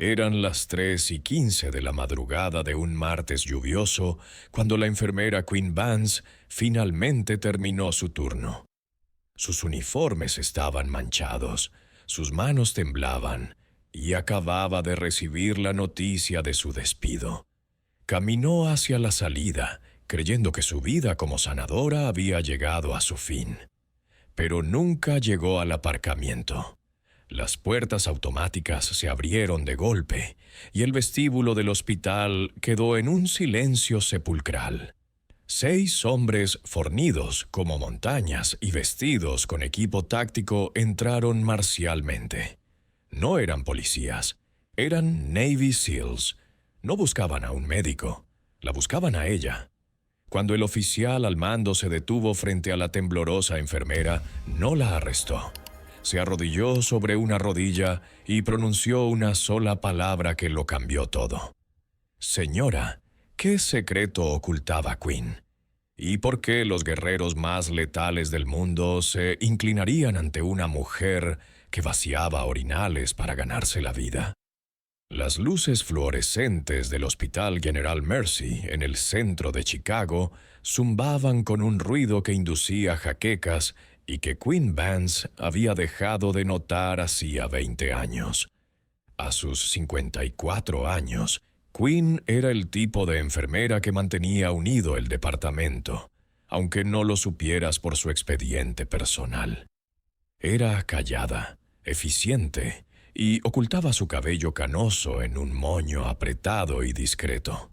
Eran las 3:15 de la madrugada de un martes lluvioso cuando la enfermera Queen Vance finalmente terminó su turno. Sus uniformes estaban manchados, sus manos temblaban y acababa de recibir la noticia de su despido. Caminó hacia la salida, creyendo que su vida como sanadora había llegado a su fin. Pero nunca llegó al aparcamiento. Las puertas automáticas se abrieron de golpe y el vestíbulo del hospital quedó en un silencio sepulcral. 6 hombres fornidos como montañas y vestidos con equipo táctico entraron marcialmente. No eran policías, eran Navy SEALs. No buscaban a un médico, la buscaban a ella. Cuando el oficial al mando se detuvo frente a la temblorosa enfermera, no la arrestó. Se arrodilló sobre una rodilla y pronunció una sola palabra que lo cambió todo. Señora, ¿qué secreto ocultaba Queen? ¿Y por qué los guerreros más letales del mundo se inclinarían ante una mujer que vaciaba orinales para ganarse la vida? Las luces fluorescentes del Hospital General Mercy, en el centro de Chicago, zumbaban con un ruido que inducía jaquecas y que Queen Vance había dejado de notar hacía 20 años. A sus 54 años, Queen era el tipo de enfermera que mantenía unido el departamento, aunque no lo supieras por su expediente personal. Era callada, eficiente, y ocultaba su cabello canoso en un moño apretado y discreto.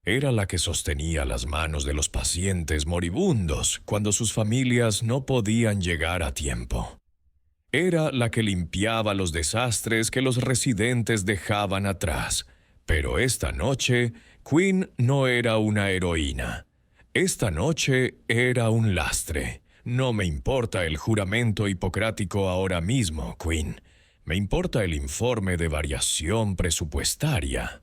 Era la que sostenía las manos de los pacientes moribundos cuando sus familias no podían llegar a tiempo. Era la que limpiaba los desastres que los residentes dejaban atrás. Pero esta noche, Queen no era una heroína. Esta noche era un lastre. No me importa el juramento hipocrático ahora mismo, Queen. Me importa el informe de variación presupuestaria.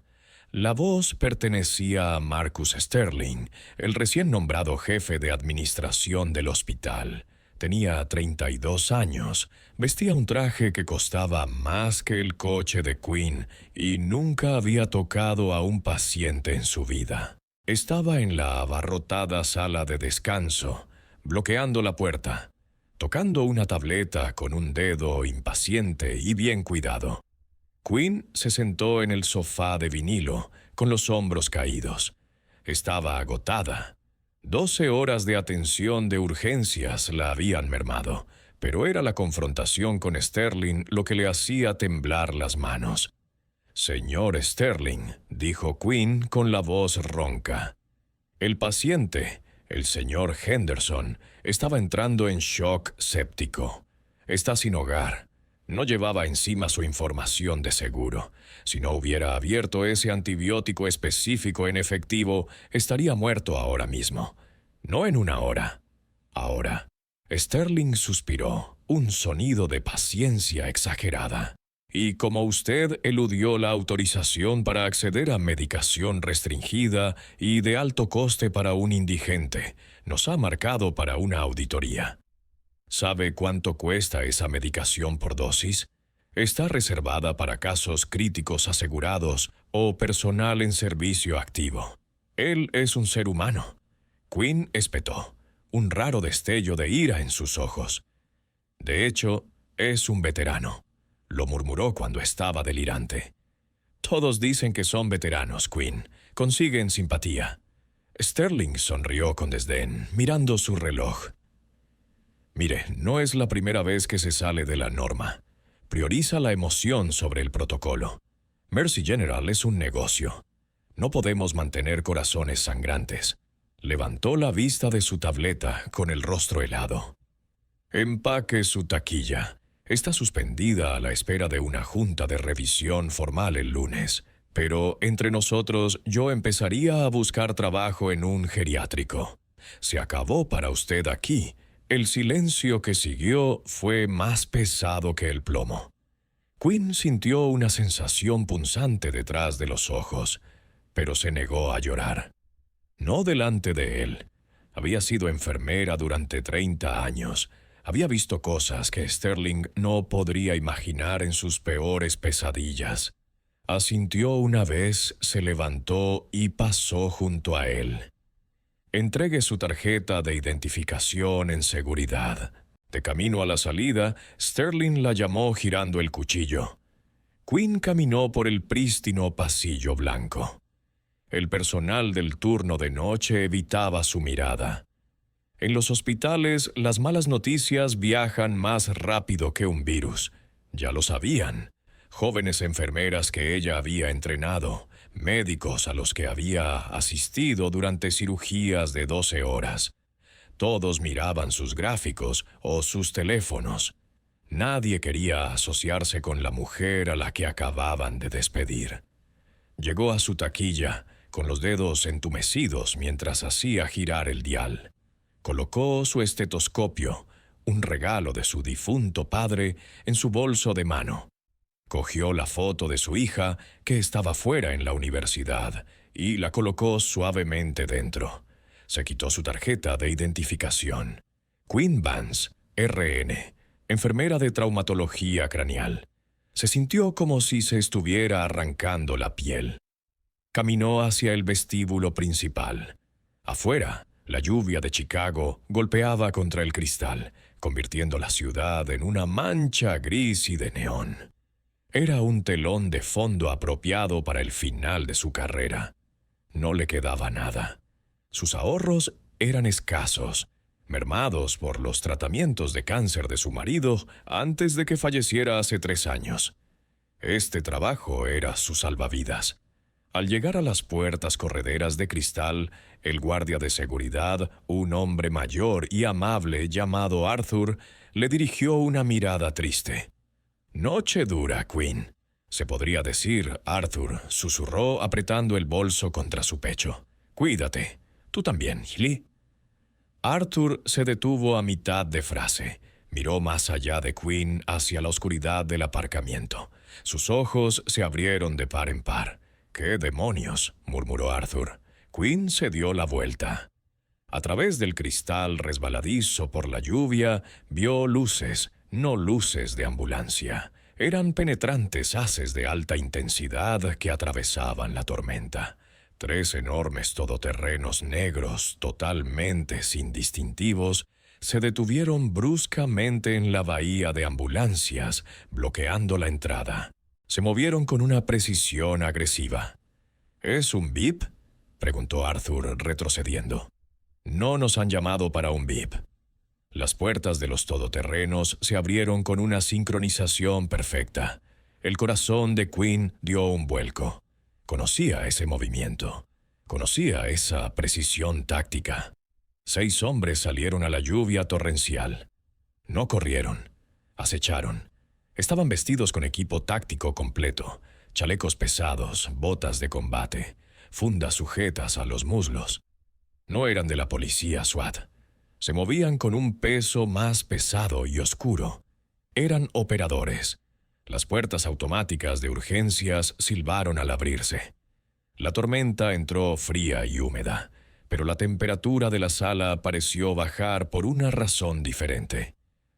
La voz pertenecía a Marcus Sterling, el recién nombrado jefe de administración del hospital. Tenía 32 años, vestía un traje que costaba más que el coche de Queen y nunca había tocado a un paciente en su vida. Estaba en la abarrotada sala de descanso, bloqueando la puerta, tocando una tableta con un dedo impaciente y bien cuidado. Queen se sentó en el sofá de vinilo, con los hombros caídos. Estaba agotada. 12 horas de atención de urgencias la habían mermado, pero era la confrontación con Sterling lo que le hacía temblar las manos. «Señor Sterling», dijo Queen con la voz ronca. El paciente, el señor Henderson, estaba entrando en shock séptico. Está sin hogar. No llevaba encima su información de seguro. Si no hubiera abierto ese antibiótico específico en efectivo, estaría muerto ahora mismo. No en una hora. Ahora. Sterling suspiró, un sonido de paciencia exagerada. Y como usted eludió la autorización para acceder a medicación restringida y de alto coste para un indigente, nos ha marcado para una auditoría. ¿Sabe cuánto cuesta esa medicación por dosis? Está reservada para casos críticos asegurados o personal en servicio activo. Él es un ser humano. Queen espetó, un raro destello de ira en sus ojos. De hecho, es un veterano, lo murmuró cuando estaba delirante. Todos dicen que son veteranos, Queen. Consiguen simpatía. Sterling sonrió con desdén, mirando su reloj. Mire, no es la primera vez que se sale de la norma. Prioriza la emoción sobre el protocolo. Mercy General es un negocio. No podemos mantener corazones sangrantes. Levantó la vista de su tableta con el rostro helado. Empaque su taquilla. Está suspendida a la espera de una junta de revisión formal el lunes. Pero entre nosotros yo empezaría a buscar trabajo en un geriátrico. Se acabó para usted aquí. El silencio que siguió fue más pesado que el plomo. Queen sintió una sensación punzante detrás de los ojos, pero se negó a llorar. No delante de él. Había sido enfermera durante 30 años. Había visto cosas que Sterling no podría imaginar en sus peores pesadillas. Asintió una vez, se levantó y pasó junto a él. Entregue su tarjeta de identificación en seguridad. De camino a la salida, Sterling la llamó girando el cuchillo. Quinn caminó por el prístino pasillo blanco. El personal del turno de noche evitaba su mirada. En los hospitales, las malas noticias viajan más rápido que un virus. Ya lo sabían. Jóvenes enfermeras que ella había entrenado, médicos a los que había asistido durante cirugías de 12 horas. Todos miraban sus gráficos o sus teléfonos. Nadie quería asociarse con la mujer a la que acababan de despedir. Llegó a su taquilla, con los dedos entumecidos mientras hacía girar el dial. Colocó su estetoscopio, un regalo de su difunto padre, en su bolso de mano. Cogió la foto de su hija, que estaba fuera en la universidad, y la colocó suavemente dentro. Se quitó su tarjeta de identificación. Quinn Vance, RN, enfermera de traumatología craneal. Se sintió como si se estuviera arrancando la piel. Caminó hacia el vestíbulo principal. Afuera, la lluvia de Chicago golpeaba contra el cristal, convirtiendo la ciudad en una mancha gris y de neón. Era un telón de fondo apropiado para el final de su carrera. No le quedaba nada. Sus ahorros eran escasos, mermados por los tratamientos de cáncer de su marido antes de que falleciera hace 3 años. Este trabajo era su salvavidas. Al llegar a las puertas correderas de cristal, el guardia de seguridad, un hombre mayor y amable llamado Arthur, le dirigió una mirada triste. «Noche dura, Quinn», se podría decir, Arthur susurró apretando el bolso contra su pecho. «Cuídate. Tú también, Gilly». Arthur se detuvo a mitad de frase. Miró más allá de Quinn hacia la oscuridad del aparcamiento. Sus ojos se abrieron de par en par. «¿Qué demonios?», murmuró Arthur. Quinn se dio la vuelta. A través del cristal resbaladizo por la lluvia, vio luces, no luces de ambulancia. Eran penetrantes haces de alta intensidad que atravesaban la tormenta. 3 enormes todoterrenos negros, totalmente sin distintivos, se detuvieron bruscamente en la bahía de ambulancias, bloqueando la entrada. Se movieron con una precisión agresiva. «¿Es un VIP?», preguntó Arthur, retrocediendo. «No nos han llamado para un VIP». Las puertas de los todoterrenos se abrieron con una sincronización perfecta. El corazón de Quinn dio un vuelco. Conocía ese movimiento. Conocía esa precisión táctica. 6 hombres salieron a la lluvia torrencial. No corrieron. Acecharon. Estaban vestidos con equipo táctico completo, chalecos pesados, botas de combate, fundas sujetas a los muslos. No eran de la policía SWAT. Se movían con un peso más pesado y oscuro. Eran operadores. Las puertas automáticas de urgencias silbaron al abrirse. La tormenta entró fría y húmeda, pero la temperatura de la sala pareció bajar por una razón diferente.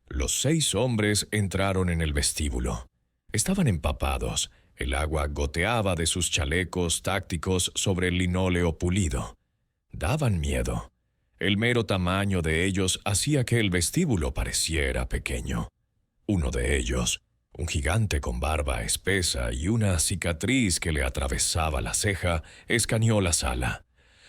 Los 6 hombres entraron en el vestíbulo. Estaban empapados. El agua goteaba de sus chalecos tácticos sobre el linóleo pulido. Daban miedo. El mero tamaño de ellos hacía que el vestíbulo pareciera pequeño. Uno de ellos, un gigante con barba espesa y una cicatriz que le atravesaba la ceja, escaneó la sala.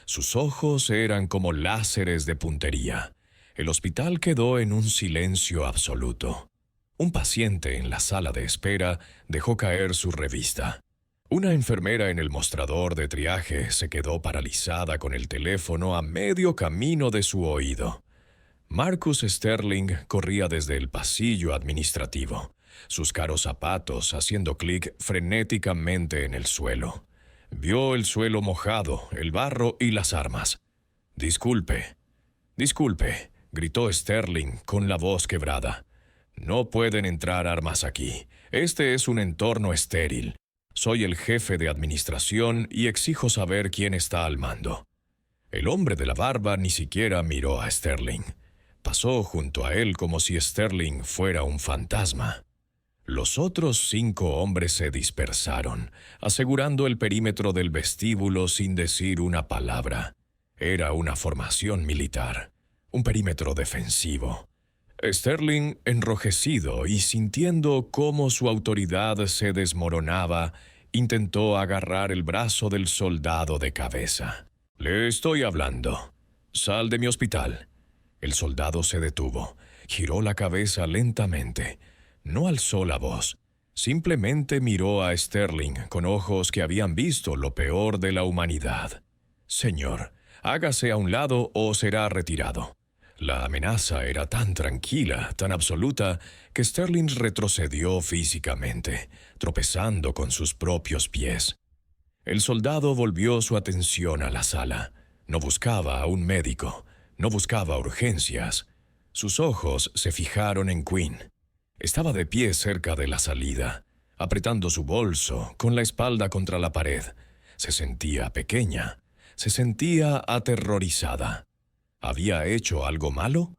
Sus ojos eran como láseres de puntería. El hospital quedó en un silencio absoluto. Un paciente en la sala de espera dejó caer su revista. Una enfermera en el mostrador de triaje se quedó paralizada con el teléfono a medio camino de su oído. Marcus Sterling corría desde el pasillo administrativo, sus caros zapatos haciendo clic frenéticamente en el suelo. Vio el suelo mojado, el barro y las armas. «Disculpe, disculpe», gritó Sterling con la voz quebrada. «No pueden entrar armas aquí. Este es un entorno estéril. Soy el jefe de administración y exijo saber quién está al mando». El hombre de la barba ni siquiera miró a Sterling. Pasó junto a él como si Sterling fuera un fantasma. Los otros 5 hombres se dispersaron, asegurando el perímetro del vestíbulo sin decir una palabra. Era una formación militar, un perímetro defensivo. Sterling, enrojecido y sintiendo cómo su autoridad se desmoronaba, intentó agarrar el brazo del soldado de cabeza. «Le estoy hablando. Sal de mi hospital». El soldado se detuvo, giró la cabeza lentamente. No alzó la voz. Simplemente miró a Sterling con ojos que habían visto lo peor de la humanidad. «Señor, hágase a un lado o será retirado». La amenaza era tan tranquila, tan absoluta, que Sterling retrocedió físicamente, tropezando con sus propios pies. El soldado volvió su atención a la sala. No buscaba a un médico, no buscaba urgencias. Sus ojos se fijaron en Quinn. Estaba de pie cerca de la salida, apretando su bolso, con la espalda contra la pared. Se sentía pequeña, se sentía aterrorizada. ¿Había hecho algo malo?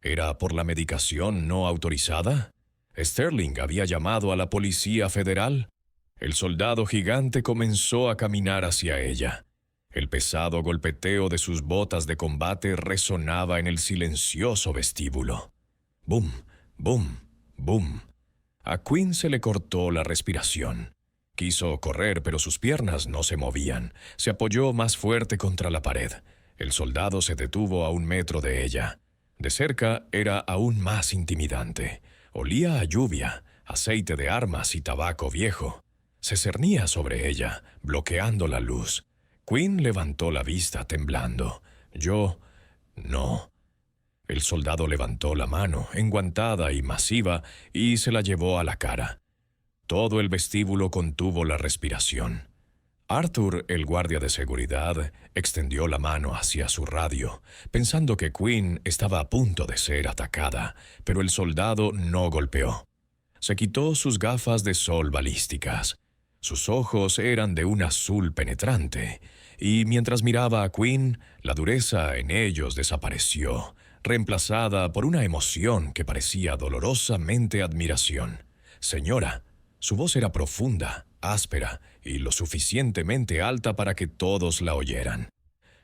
¿Era por la medicación no autorizada? ¿Sterling había llamado a la Policía Federal? El soldado gigante comenzó a caminar hacia ella. El pesado golpeteo de sus botas de combate resonaba en el silencioso vestíbulo. ¡Bum! ¡Bum! ¡Bum! A Quinn se le cortó la respiración. Quiso correr, pero sus piernas no se movían. Se apoyó más fuerte contra la pared. El soldado se detuvo a 1 metro de ella. De cerca era aún más intimidante. Olía a lluvia, aceite de armas y tabaco viejo. Se cernía sobre ella, bloqueando la luz. Quinn levantó la vista temblando. No. El soldado levantó la mano, enguantada y masiva, y se la llevó a la cara. Todo el vestíbulo contuvo la respiración. Arthur, el guardia de seguridad, extendió la mano hacia su radio, pensando que Quinn estaba a punto de ser atacada, pero el soldado no golpeó. Se quitó sus gafas de sol balísticas. Sus ojos eran de un azul penetrante, y mientras miraba a Quinn, la dureza en ellos desapareció, reemplazada por una emoción que parecía dolorosamente admiración. «Señora». Su voz era profunda, áspera y lo suficientemente alta para que todos la oyeran.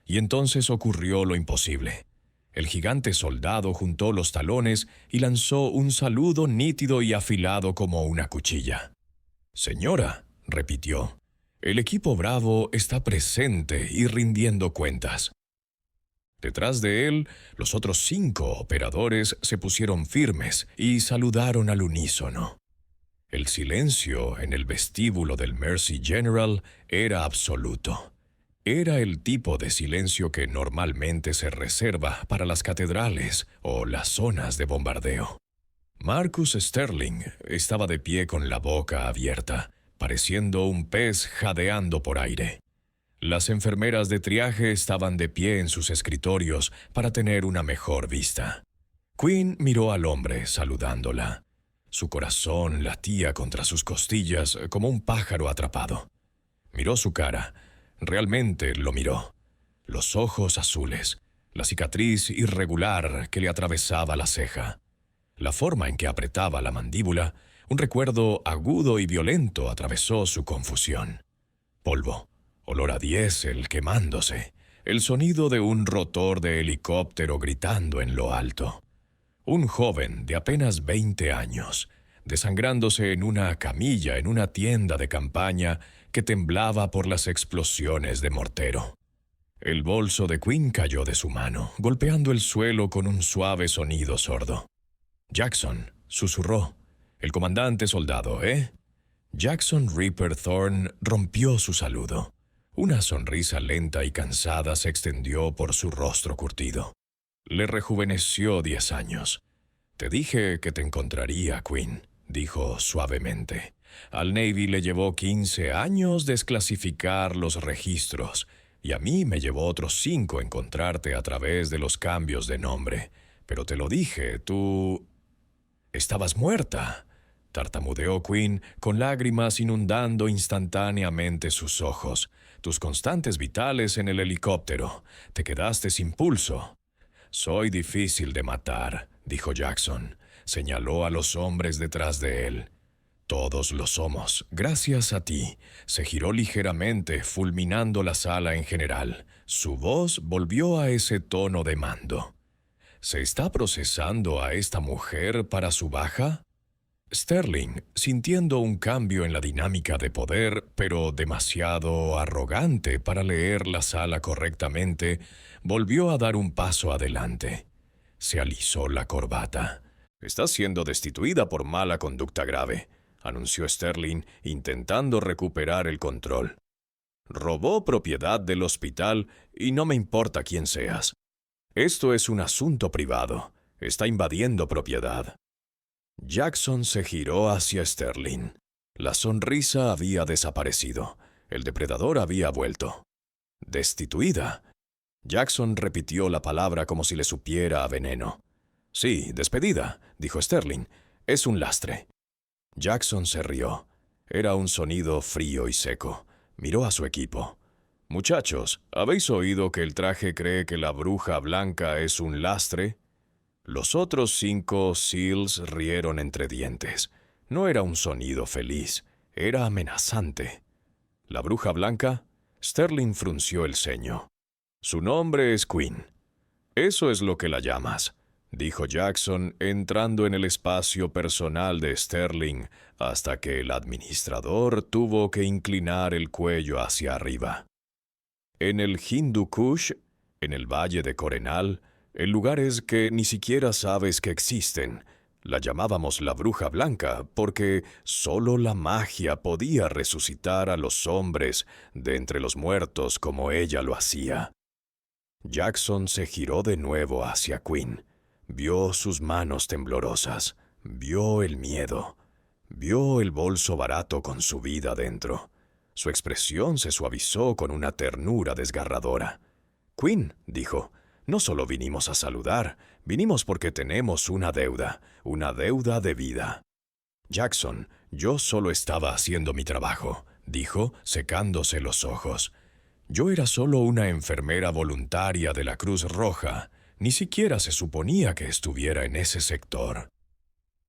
Y entonces ocurrió lo imposible. El gigante soldado juntó los talones y lanzó un saludo nítido y afilado como una cuchilla. «Señora», repitió, «el equipo Bravo está presente y rindiendo cuentas». Detrás de él, los otros 5 operadores se pusieron firmes y saludaron al unísono. El silencio en el vestíbulo del Mercy General era absoluto. Era el tipo de silencio que normalmente se reserva para las catedrales o las zonas de bombardeo. Marcus Sterling estaba de pie con la boca abierta, pareciendo un pez jadeando por aire. Las enfermeras de triaje estaban de pie en sus escritorios para tener una mejor vista. Quinn miró al hombre saludándola. Su corazón latía contra sus costillas como un pájaro atrapado. Miró su cara. Realmente lo miró. Los ojos azules, la cicatriz irregular que le atravesaba la ceja, la forma en que apretaba la mandíbula, un recuerdo agudo y violento atravesó su confusión. Polvo, olor a diésel quemándose, el sonido de un rotor de helicóptero gritando en lo alto. Un joven de apenas 20 años, desangrándose en una camilla en una tienda de campaña que temblaba por las explosiones de mortero. El bolso de Quinn cayó de su mano, golpeando el suelo con un suave sonido sordo. «Jackson», susurró. «El comandante soldado, ¿eh?» Jackson Ripper Thorne rompió su saludo. Una sonrisa lenta y cansada se extendió por su rostro curtido. Le rejuveneció 10 años. «Te dije que te encontraría, Quinn», dijo suavemente. «Al Navy le llevó 15 años desclasificar los registros, y a mí me llevó otros 5 encontrarte a través de los cambios de nombre. Pero te lo dije, tú... estabas muerta», tartamudeó Quinn, con lágrimas inundando instantáneamente sus ojos. «Tus constantes vitales en el helicóptero. Te quedaste sin pulso». «Soy difícil de matar», dijo Jackson. Señaló a los hombres detrás de él. Todos lo somos, gracias a ti. Se giró ligeramente, fulminando la sala en general. Su voz volvió a ese tono de mando. ¿Se está procesando a esta mujer para su baja? Sterling, sintiendo un cambio en la dinámica de poder, pero demasiado arrogante para leer la sala correctamente, volvió a dar un paso adelante. Se alisó la corbata. «Está siendo destituida por mala conducta grave», anunció Sterling, intentando recuperar el control. «Robó propiedad del hospital y no me importa quién seas. Esto es un asunto privado. Está invadiendo propiedad». Jackson se giró hacia Sterling. La sonrisa había desaparecido. El depredador había vuelto. «¿Destituida?» Jackson repitió la palabra como si le supiera a veneno. «Sí, despedida», dijo Sterling. «Es un lastre». Jackson se rió. Era un sonido frío y seco. Miró a su equipo. «Muchachos, ¿habéis oído que el traje cree que la bruja blanca es un lastre?» Los otros 5 SEALs rieron entre dientes. No era un sonido feliz, era amenazante. ¿La bruja blanca? Sterling frunció el ceño. «Su nombre es Quinn». «Eso es lo que la llamas», dijo Jackson, entrando en el espacio personal de Sterling hasta que el administrador tuvo que inclinar el cuello hacia arriba. En el Hindu Kush, en el valle de Corenal, en lugares que ni siquiera sabes que existen, la llamábamos la bruja blanca porque solo la magia podía resucitar a los hombres de entre los muertos como ella lo hacía. Jackson se giró de nuevo hacia Quinn. Vio sus manos temblorosas, vio el miedo, vio el bolso barato con su vida dentro. Su expresión se suavizó con una ternura desgarradora. «Quinn», dijo, «no solo vinimos a saludar, vinimos porque tenemos una deuda de vida». «Jackson, yo solo estaba haciendo mi trabajo», dijo, secándose los ojos. «Yo era solo una enfermera voluntaria de la Cruz Roja. Ni siquiera se suponía que estuviera en ese sector».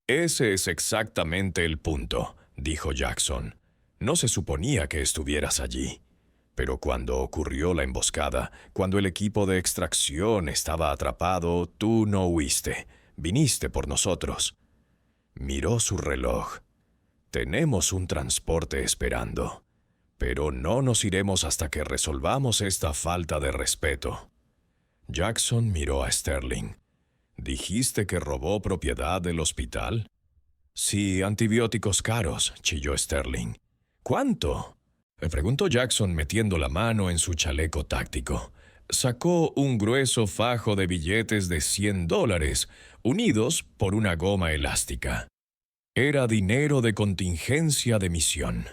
«Ese es exactamente el punto», dijo Jackson. «No se suponía que estuvieras allí. Pero cuando ocurrió la emboscada, cuando el equipo de extracción estaba atrapado, tú no huiste. Viniste por nosotros». Miró su reloj. «Tenemos un transporte esperando. Pero no nos iremos hasta que resolvamos esta falta de respeto». Jackson miró a Sterling. «¿Dijiste que robó propiedad del hospital?» «Sí, antibióticos caros», chilló Sterling. «¿Cuánto?», le preguntó Jackson metiendo la mano en su chaleco táctico. Sacó un grueso fajo de billetes de $100, unidos por una goma elástica. Era dinero de contingencia de misión.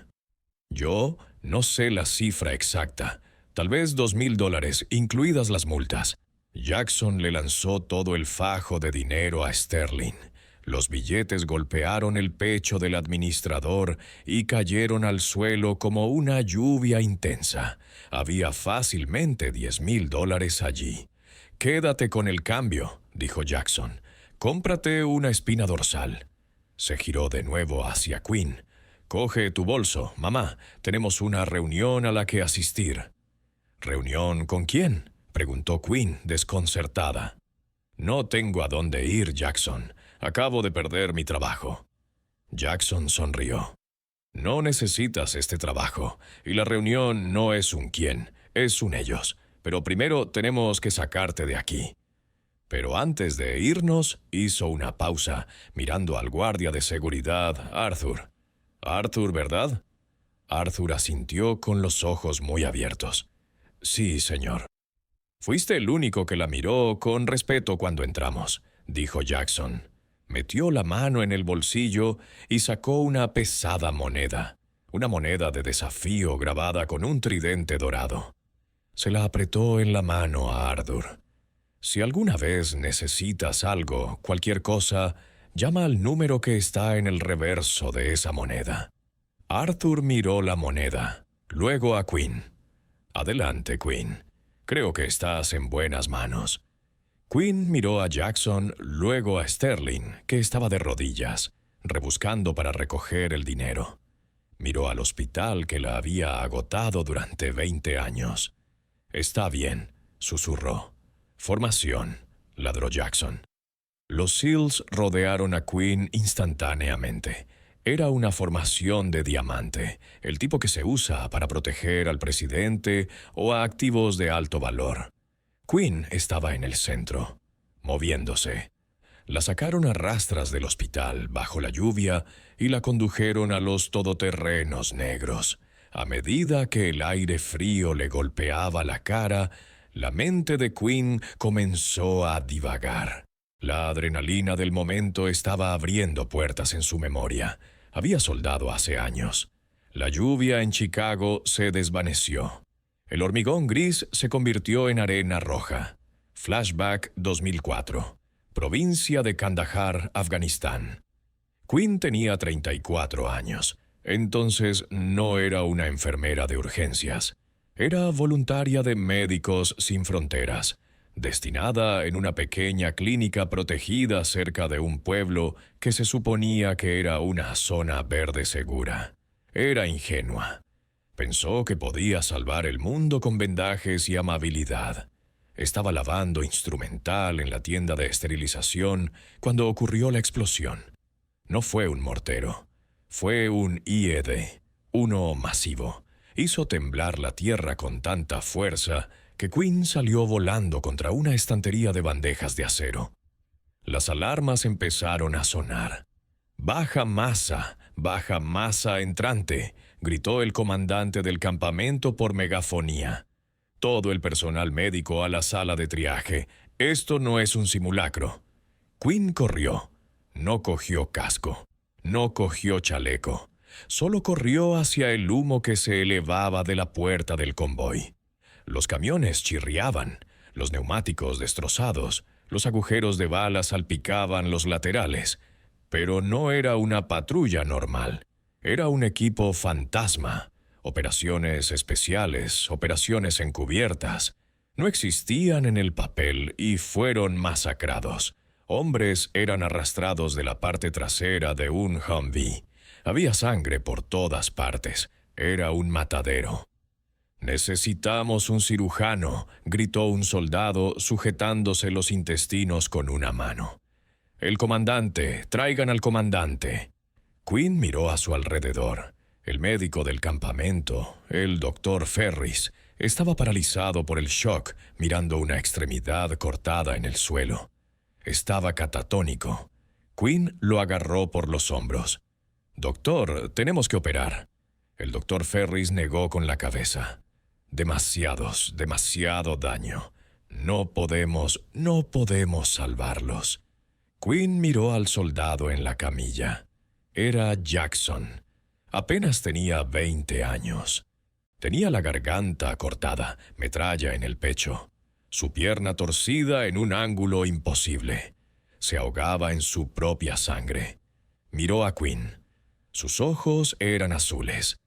«Yo no sé la cifra exacta. Tal vez $2,000, incluidas las multas». Jackson le lanzó todo el fajo de dinero a Sterling. Los billetes golpearon el pecho del administrador y cayeron al suelo como una lluvia intensa. Había fácilmente $10,000 allí. «Quédate con el cambio», dijo Jackson. «Cómprate una espina dorsal». Se giró de nuevo hacia Quinn. «Coge tu bolso, mamá. Tenemos una reunión a la que asistir». «¿Reunión con quién?», preguntó Quinn, desconcertada. «No tengo a dónde ir, Jackson. Acabo de perder mi trabajo». Jackson sonrió. «No necesitas este trabajo, y la reunión no es un quién, es un ellos. Pero primero tenemos que sacarte de aquí». Pero antes de irnos, hizo una pausa, mirando al guardia de seguridad, Arthur. «Arthur, ¿verdad?». Arthur asintió con los ojos muy abiertos. «Sí, señor». «Fuiste el único que la miró con respeto cuando entramos», dijo Jackson. Metió la mano en el bolsillo y sacó una pesada moneda. Una moneda de desafío grabada con un tridente dorado. Se la apretó en la mano a Arthur. «Si alguna vez necesitas algo, cualquier cosa, llama al número que está en el reverso de esa moneda». Arthur miró la moneda, luego a Quinn. «Adelante, Quinn. Creo que estás en buenas manos». Quinn miró a Jackson, luego a Sterling, que estaba de rodillas. rebuscando para recoger el dinero. Miró al hospital que la había agotado durante 20 años. «Está bien», susurró. «Formación», ladró Jackson. Los SEALs rodearon a Quinn instantáneamente. Era una formación de diamante, el tipo que se usa para proteger al presidente o a activos de alto valor. Quinn estaba en el centro, moviéndose. La sacaron a rastras del hospital bajo la lluvia y la condujeron a los todoterrenos negros. A medida que el aire frío le golpeaba la cara, la mente de Quinn comenzó a divagar. La adrenalina del momento estaba abriendo puertas en su memoria. Había soldado hace años. La lluvia en Chicago se desvaneció. El hormigón gris se convirtió en arena roja. Flashback 2004. Provincia de Kandahar, Afganistán. Quinn tenía 34 años. Entonces no era una enfermera de urgencias. Era voluntaria de Médicos Sin Fronteras, destinada en una pequeña clínica protegida cerca de un pueblo que se suponía que era una zona verde segura. Era ingenua. Pensó que podía salvar el mundo con vendajes y amabilidad. Estaba lavando instrumental en la tienda de esterilización cuando ocurrió la explosión. No fue un mortero. Fue un IED, uno masivo. Hizo temblar la tierra con tanta fuerza que Quinn salió volando contra una estantería de bandejas de acero. Las alarmas empezaron a sonar. baja masa entrante», gritó el comandante del campamento por megafonía. Todo el personal médico a la sala de triaje. Esto no es un simulacro. Quinn corrió. No cogió casco. No cogió chaleco. Solo corrió hacia el humo que se elevaba de la puerta del convoy. Los camiones chirriaban, los neumáticos destrozados, los agujeros de balas salpicaban los laterales. Pero no era una patrulla normal. Era un equipo fantasma. Operaciones especiales, operaciones encubiertas. No existían en el papel y fueron masacrados. Hombres eran arrastrados de la parte trasera de un Humvee. Había sangre por todas partes. Era un matadero. «Necesitamos un cirujano», gritó un soldado sujetándose los intestinos con una mano. «El comandante, traigan al comandante». Quinn miró a su alrededor. El médico del campamento, el doctor Ferris, estaba paralizado por el shock, mirando una extremidad cortada en el suelo. Estaba catatónico. Quinn lo agarró por los hombros. «Doctor, tenemos que operar». El doctor Ferris negó con la cabeza. Demasiado daño. No podemos salvarlos». Quinn miró al soldado en la camilla. Era Jackson. Apenas tenía 20 años. Tenía la garganta cortada, metralla en el pecho. Su pierna torcida en un ángulo imposible. Se ahogaba en su propia sangre. Miró a Quinn. Sus ojos eran azules.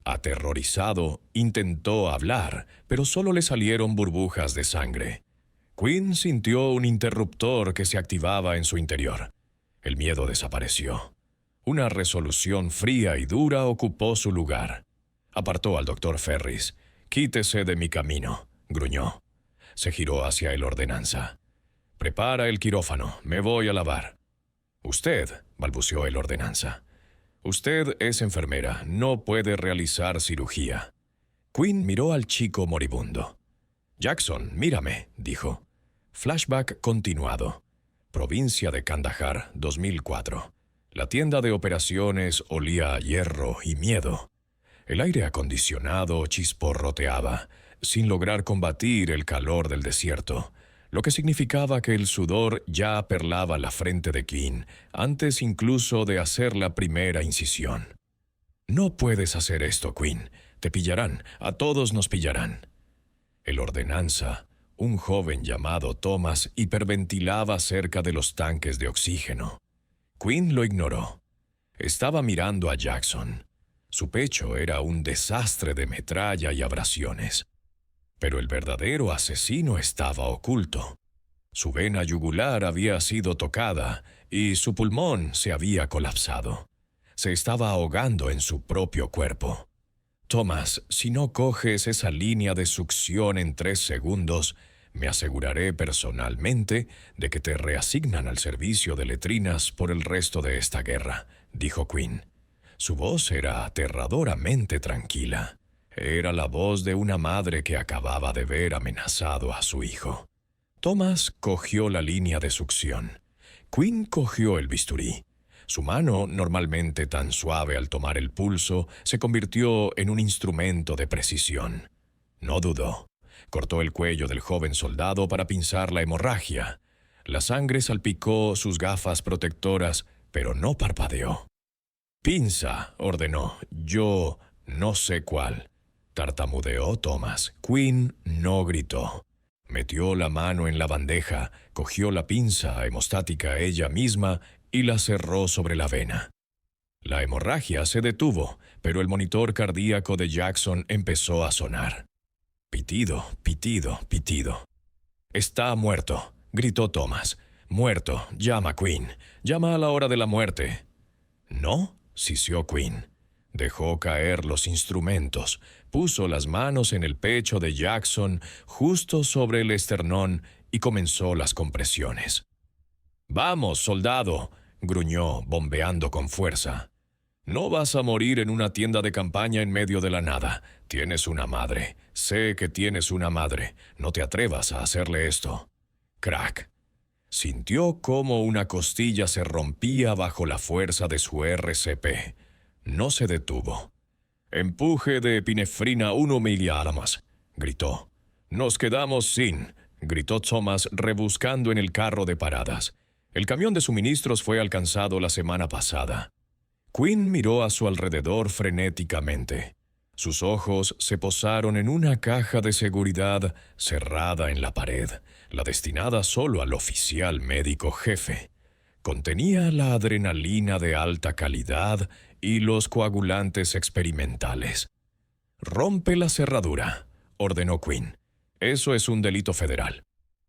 Aterrorizado, intentó hablar, pero solo le salieron burbujas de sangre. Quinn sintió un interruptor que se activaba en su interior. El miedo desapareció. Una resolución fría y dura ocupó su lugar. Apartó al doctor Ferris. «Quítese de mi camino», gruñó. Se giró hacia el ordenanza. «Prepara el quirófano, me voy a lavar». «Usted», balbuceó el ordenanza. «Usted es enfermera, no puede realizar cirugía». Quinn miró al chico moribundo. «Jackson, mírame», dijo. Flashback continuado. Provincia de Kandahar, 2004. La tienda de operaciones olía a hierro y miedo. El aire acondicionado chisporroteaba, sin lograr combatir el calor del desierto, lo que significaba que el sudor ya perlaba la frente de Quinn, antes incluso de hacer la primera incisión. «No puedes hacer esto, Quinn. Te pillarán. A todos nos pillarán». El ordenanza, un joven llamado Thomas, hiperventilaba cerca de los tanques de oxígeno. Quinn lo ignoró. Estaba mirando a Jackson. Su pecho era un desastre de metralla y abrasiones. Pero el verdadero asesino estaba oculto. Su vena yugular había sido tocada y su pulmón se había colapsado. Se estaba ahogando en su propio cuerpo. Thomas, si no coges esa línea de succión en 3 segundos, me aseguraré personalmente de que te reasignan al servicio de letrinas por el resto de esta guerra, dijo Quinn. Su voz era aterradoramente tranquila. Era la voz de una madre que acababa de ver amenazado a su hijo. Thomas cogió la línea de succión. Quinn cogió el bisturí. Su mano, normalmente tan suave al tomar el pulso, se convirtió en un instrumento de precisión. No dudó. Cortó el cuello del joven soldado para pinzar la hemorragia. La sangre salpicó sus gafas protectoras, pero no parpadeó. «Pinza», ordenó. «Yo no sé cuál». Tartamudeó Thomas. Quinn no gritó. Metió la mano en la bandeja, cogió la pinza hemostática ella misma y la cerró sobre la vena. La hemorragia se detuvo, pero el monitor cardíaco de Jackson empezó a sonar. Pitido, pitido, pitido. «Está muerto», gritó Thomas. «Muerto. Llama, Quinn. Llama a la hora de la muerte». «¿No?», sisió Quinn. Dejó caer los instrumentos, puso las manos en el pecho de Jackson, justo sobre el esternón, y comenzó las compresiones. «Vamos, soldado», gruñó, bombeando con fuerza. «No vas a morir en una tienda de campaña en medio de la nada. Tienes una madre. Sé que tienes una madre. No te atrevas a hacerle esto». Crack. Sintió cómo una costilla se rompía bajo la fuerza de su RCP. No se detuvo. «Empuje de epinefrina 1 miliarmas», gritó. «Nos quedamos sin», gritó Thomas, rebuscando en el carro de paradas. El camión de suministros fue alcanzado la semana pasada. Quinn miró a su alrededor frenéticamente. Sus ojos se posaron en una caja de seguridad cerrada en la pared, la destinada solo al oficial médico jefe. Contenía la adrenalina de alta calidad y los coagulantes experimentales. «Rompe la cerradura», ordenó Quinn. «Eso es un delito federal».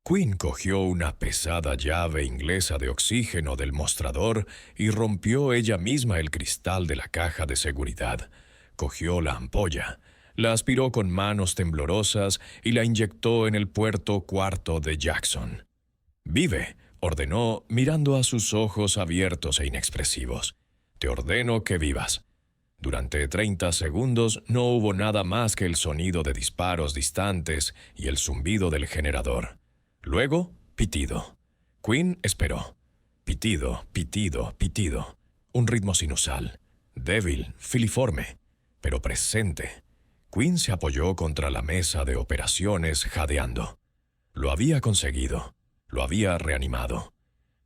Quinn cogió una pesada llave inglesa de oxígeno del mostrador y rompió ella misma el cristal de la caja de seguridad. Cogió la ampolla, la aspiró con manos temblorosas y la inyectó en el puerto cuarto de Jackson. «Vive», ordenó, mirando a sus ojos abiertos e inexpresivos. «Te ordeno que vivas». Durante 30 segundos no hubo nada más que el sonido de disparos distantes y el zumbido del generador. Luego, pitido. Quinn esperó. Pitido, pitido, pitido. Un ritmo sinusal. Débil, filiforme, pero presente. Quinn se apoyó contra la mesa de operaciones jadeando. Lo había conseguido. Lo había reanimado.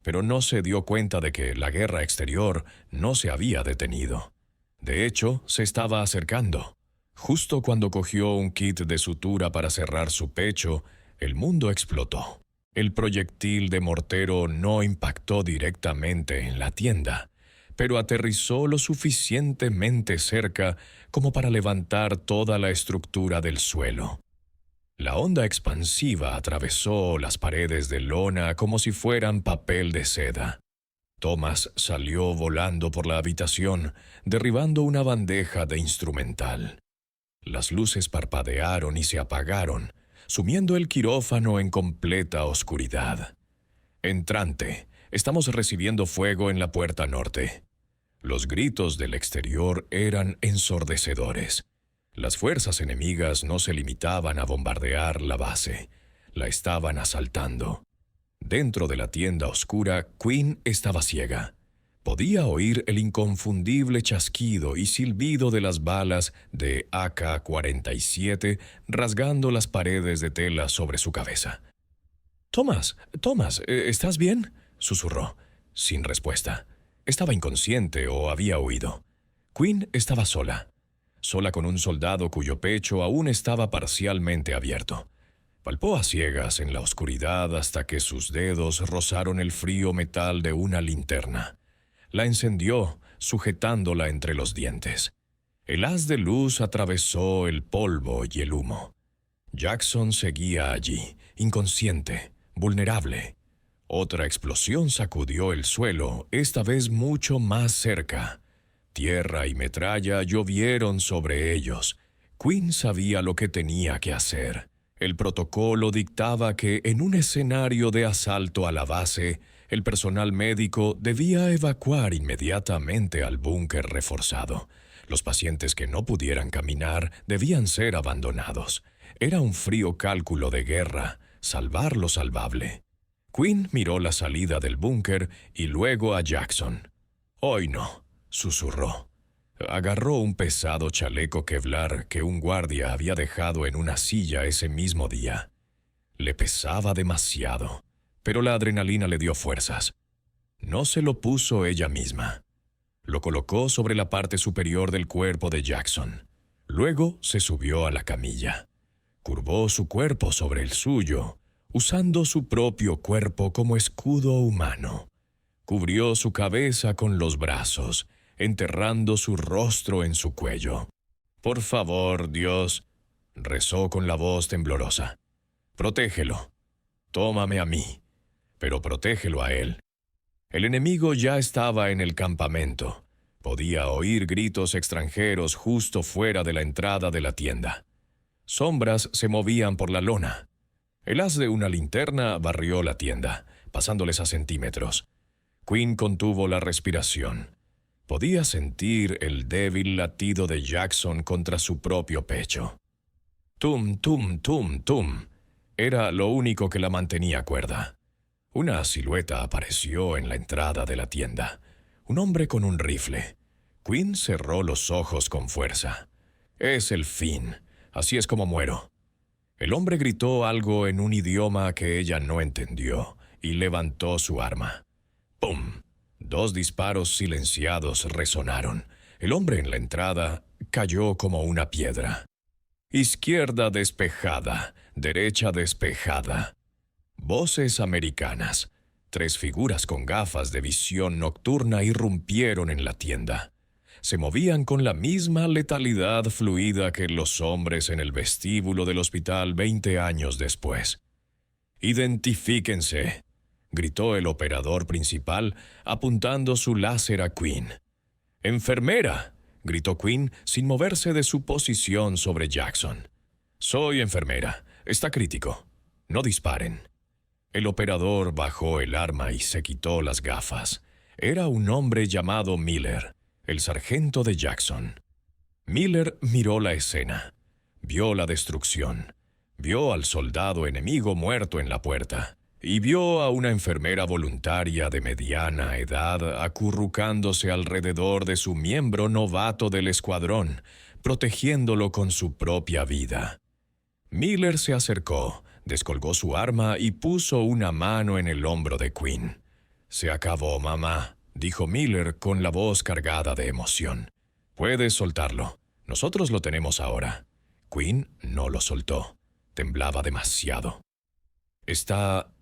Pero no se dio cuenta de que la guerra exterior no se había detenido. De hecho, se estaba acercando. Justo cuando cogió un kit de sutura para cerrar su pecho, el mundo explotó. El proyectil de mortero no impactó directamente en la tienda, pero aterrizó lo suficientemente cerca como para levantar toda la estructura del suelo. La onda expansiva atravesó las paredes de lona como si fueran papel de seda. Thomas salió volando por la habitación, derribando una bandeja de instrumental. Las luces parpadearon y se apagaron, sumiendo el quirófano en completa oscuridad. «Entrante, estamos recibiendo fuego en la puerta norte». Los gritos del exterior eran ensordecedores. Las fuerzas enemigas no se limitaban a bombardear la base, la estaban asaltando. Dentro de la tienda oscura, Quinn estaba ciega. Podía oír el inconfundible chasquido y silbido de las balas de AK-47 rasgando las paredes de tela sobre su cabeza. «Thomas, ¿estás bien?», susurró, sin respuesta. Estaba inconsciente o había huido. Quinn estaba sola con un soldado cuyo pecho aún estaba parcialmente abierto. Palpó a ciegas en la oscuridad hasta que sus dedos rozaron el frío metal de una linterna. La encendió, sujetándola entre los dientes. El haz de luz atravesó el polvo y el humo. Jackson seguía allí, inconsciente, vulnerable. Otra explosión sacudió el suelo, esta vez mucho más cerca. Tierra y metralla llovieron sobre ellos. Quinn sabía lo que tenía que hacer. El protocolo dictaba que en un escenario de asalto a la base, el personal médico debía evacuar inmediatamente al búnker reforzado. Los pacientes que no pudieran caminar debían ser abandonados. Era un frío cálculo de guerra, salvar lo salvable. Quinn miró la salida del búnker y luego a Jackson. «Hoy no», susurró. Agarró un pesado chaleco Kevlar que un guardia había dejado en una silla ese mismo día. Le pesaba demasiado, pero la adrenalina le dio fuerzas. No se lo puso ella misma. Lo colocó sobre la parte superior del cuerpo de Jackson. Luego se subió a la camilla. Curvó su cuerpo sobre el suyo, usando su propio cuerpo como escudo humano. Cubrió su cabeza con los brazos, enterrando su rostro en su cuello. «Por favor, Dios», rezó con la voz temblorosa. «Protégelo. Tómame a mí, pero protégelo a él». El enemigo ya estaba en el campamento. Podía oír gritos extranjeros justo fuera de la entrada de la tienda. Sombras se movían por la lona. El haz de una linterna barrió la tienda, pasándoles a centímetros. Quinn contuvo la respiración. Podía sentir el débil latido de Jackson contra su propio pecho. Tum, tum, tum, tum. Era lo único que la mantenía cuerda. Una silueta apareció en la entrada de la tienda. Un hombre con un rifle. Quinn cerró los ojos con fuerza. «Es el fin. Así es como muero». El hombre gritó algo en un idioma que ella no entendió y levantó su arma. ¡Pum! 2 disparos silenciados resonaron. El hombre en la entrada cayó como una piedra. Izquierda despejada, derecha despejada. Voces americanas. 3 figuras con gafas de visión nocturna irrumpieron en la tienda. Se movían con la misma letalidad fluida que los hombres en el vestíbulo del hospital 20 años después. «Identifíquense», gritó el operador principal, apuntando su láser a Quinn. «¡Enfermera!», gritó Quinn sin moverse de su posición sobre Jackson. «Soy enfermera. Está crítico. No disparen». El operador bajó el arma y se quitó las gafas. Era un hombre llamado Miller, el sargento de Jackson. Miller miró la escena. Vio la destrucción. Vio al soldado enemigo muerto en la puerta. Y vio a una enfermera voluntaria de mediana edad acurrucándose alrededor de su miembro novato del escuadrón, protegiéndolo con su propia vida. Miller se acercó, descolgó su arma y puso una mano en el hombro de Quinn. «Se acabó, mamá», dijo Miller con la voz cargada de emoción. «Puedes soltarlo. Nosotros lo tenemos ahora». Quinn no lo soltó. Temblaba demasiado. ¿Está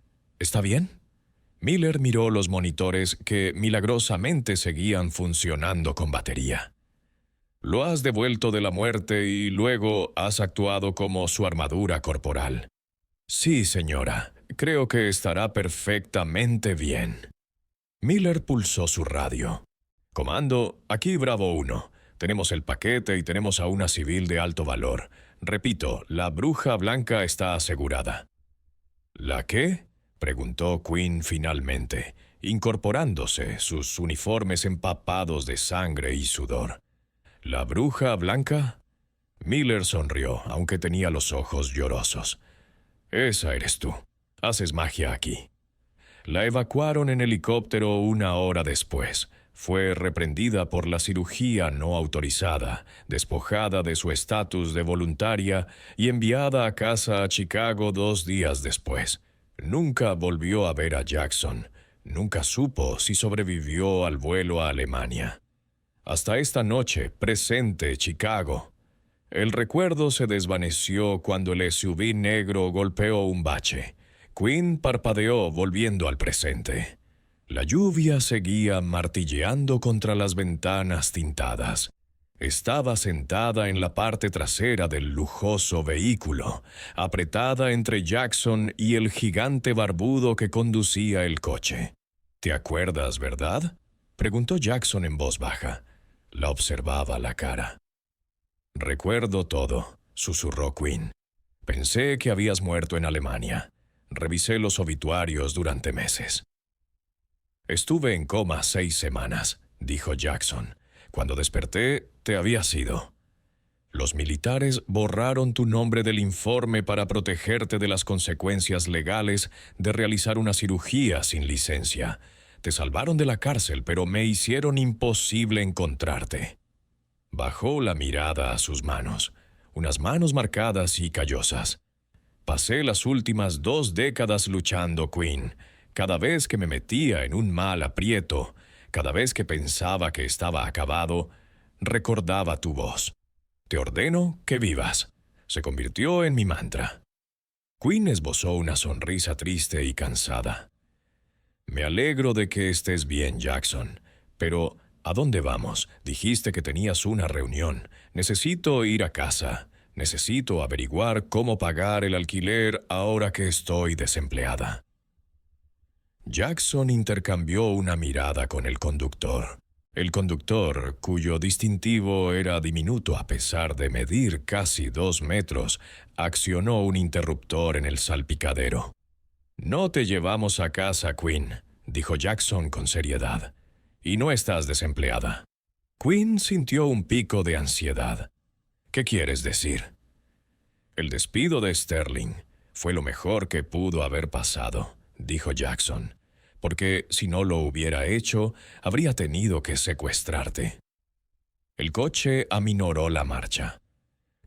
bien?» Miller miró los monitores que milagrosamente seguían funcionando con batería. «Lo has devuelto de la muerte y luego has actuado como su armadura corporal». «Sí, señora. Creo que estará perfectamente bien». Miller pulsó su radio. «Comando, aquí Bravo 1. Tenemos el paquete y tenemos a una civil de alto valor. Repito, la Bruja Blanca está asegurada». «¿La qué?», preguntó Quinn finalmente, incorporándose, sus uniformes empapados de sangre y sudor. «¿La Bruja Blanca?». Miller sonrió, aunque tenía los ojos llorosos. «Esa eres tú. Haces magia aquí». La evacuaron en helicóptero 1 hora después. Fue reprendida por la cirugía no autorizada, despojada de su estatus de voluntaria y enviada a casa a Chicago 2 días después. Nunca volvió a ver a Jackson. Nunca supo si sobrevivió al vuelo a Alemania. Hasta esta noche, presente Chicago. El recuerdo se desvaneció cuando el SUV negro golpeó un bache. Quinn parpadeó volviendo al presente. La lluvia seguía martilleando contra las ventanas tintadas. Estaba sentada en la parte trasera del lujoso vehículo, apretada entre Jackson y el gigante barbudo que conducía el coche. «¿Te acuerdas, verdad?», preguntó Jackson en voz baja. La observaba a la cara. «Recuerdo todo», susurró Quinn. «Pensé que habías muerto en Alemania. Revisé los obituarios durante meses». «Estuve en coma 6 semanas», dijo Jackson. «Cuando desperté, te habías ido. Los militares borraron tu nombre del informe para protegerte de las consecuencias legales de realizar una cirugía sin licencia. Te salvaron de la cárcel, pero me hicieron imposible encontrarte». Bajó la mirada a sus manos, unas manos marcadas y callosas. «Pasé las últimas 2 décadas luchando, Quinn. Cada vez que me metía en un mal aprieto, cada vez que pensaba que estaba acabado, recordaba tu voz. Te ordeno que vivas». Se convirtió en mi mantra. Quinn esbozó una sonrisa triste y cansada. «Me alegro de que estés bien, Jackson. Pero, ¿a dónde vamos? Dijiste que tenías una reunión. Necesito ir a casa. Necesito averiguar cómo pagar el alquiler ahora que estoy desempleada». Jackson intercambió una mirada con el conductor. El conductor, cuyo distintivo era diminuto a pesar de medir casi 2 metros, accionó un interruptor en el salpicadero. «No te llevamos a casa, Quinn», dijo Jackson con seriedad. «Y no estás desempleada». Quinn sintió un pico de ansiedad. «¿Qué quieres decir?» «El despido de Sterling fue lo mejor que pudo haber pasado», dijo Jackson, «porque si no lo hubiera hecho, habría tenido que secuestrarte». El coche aminoró la marcha.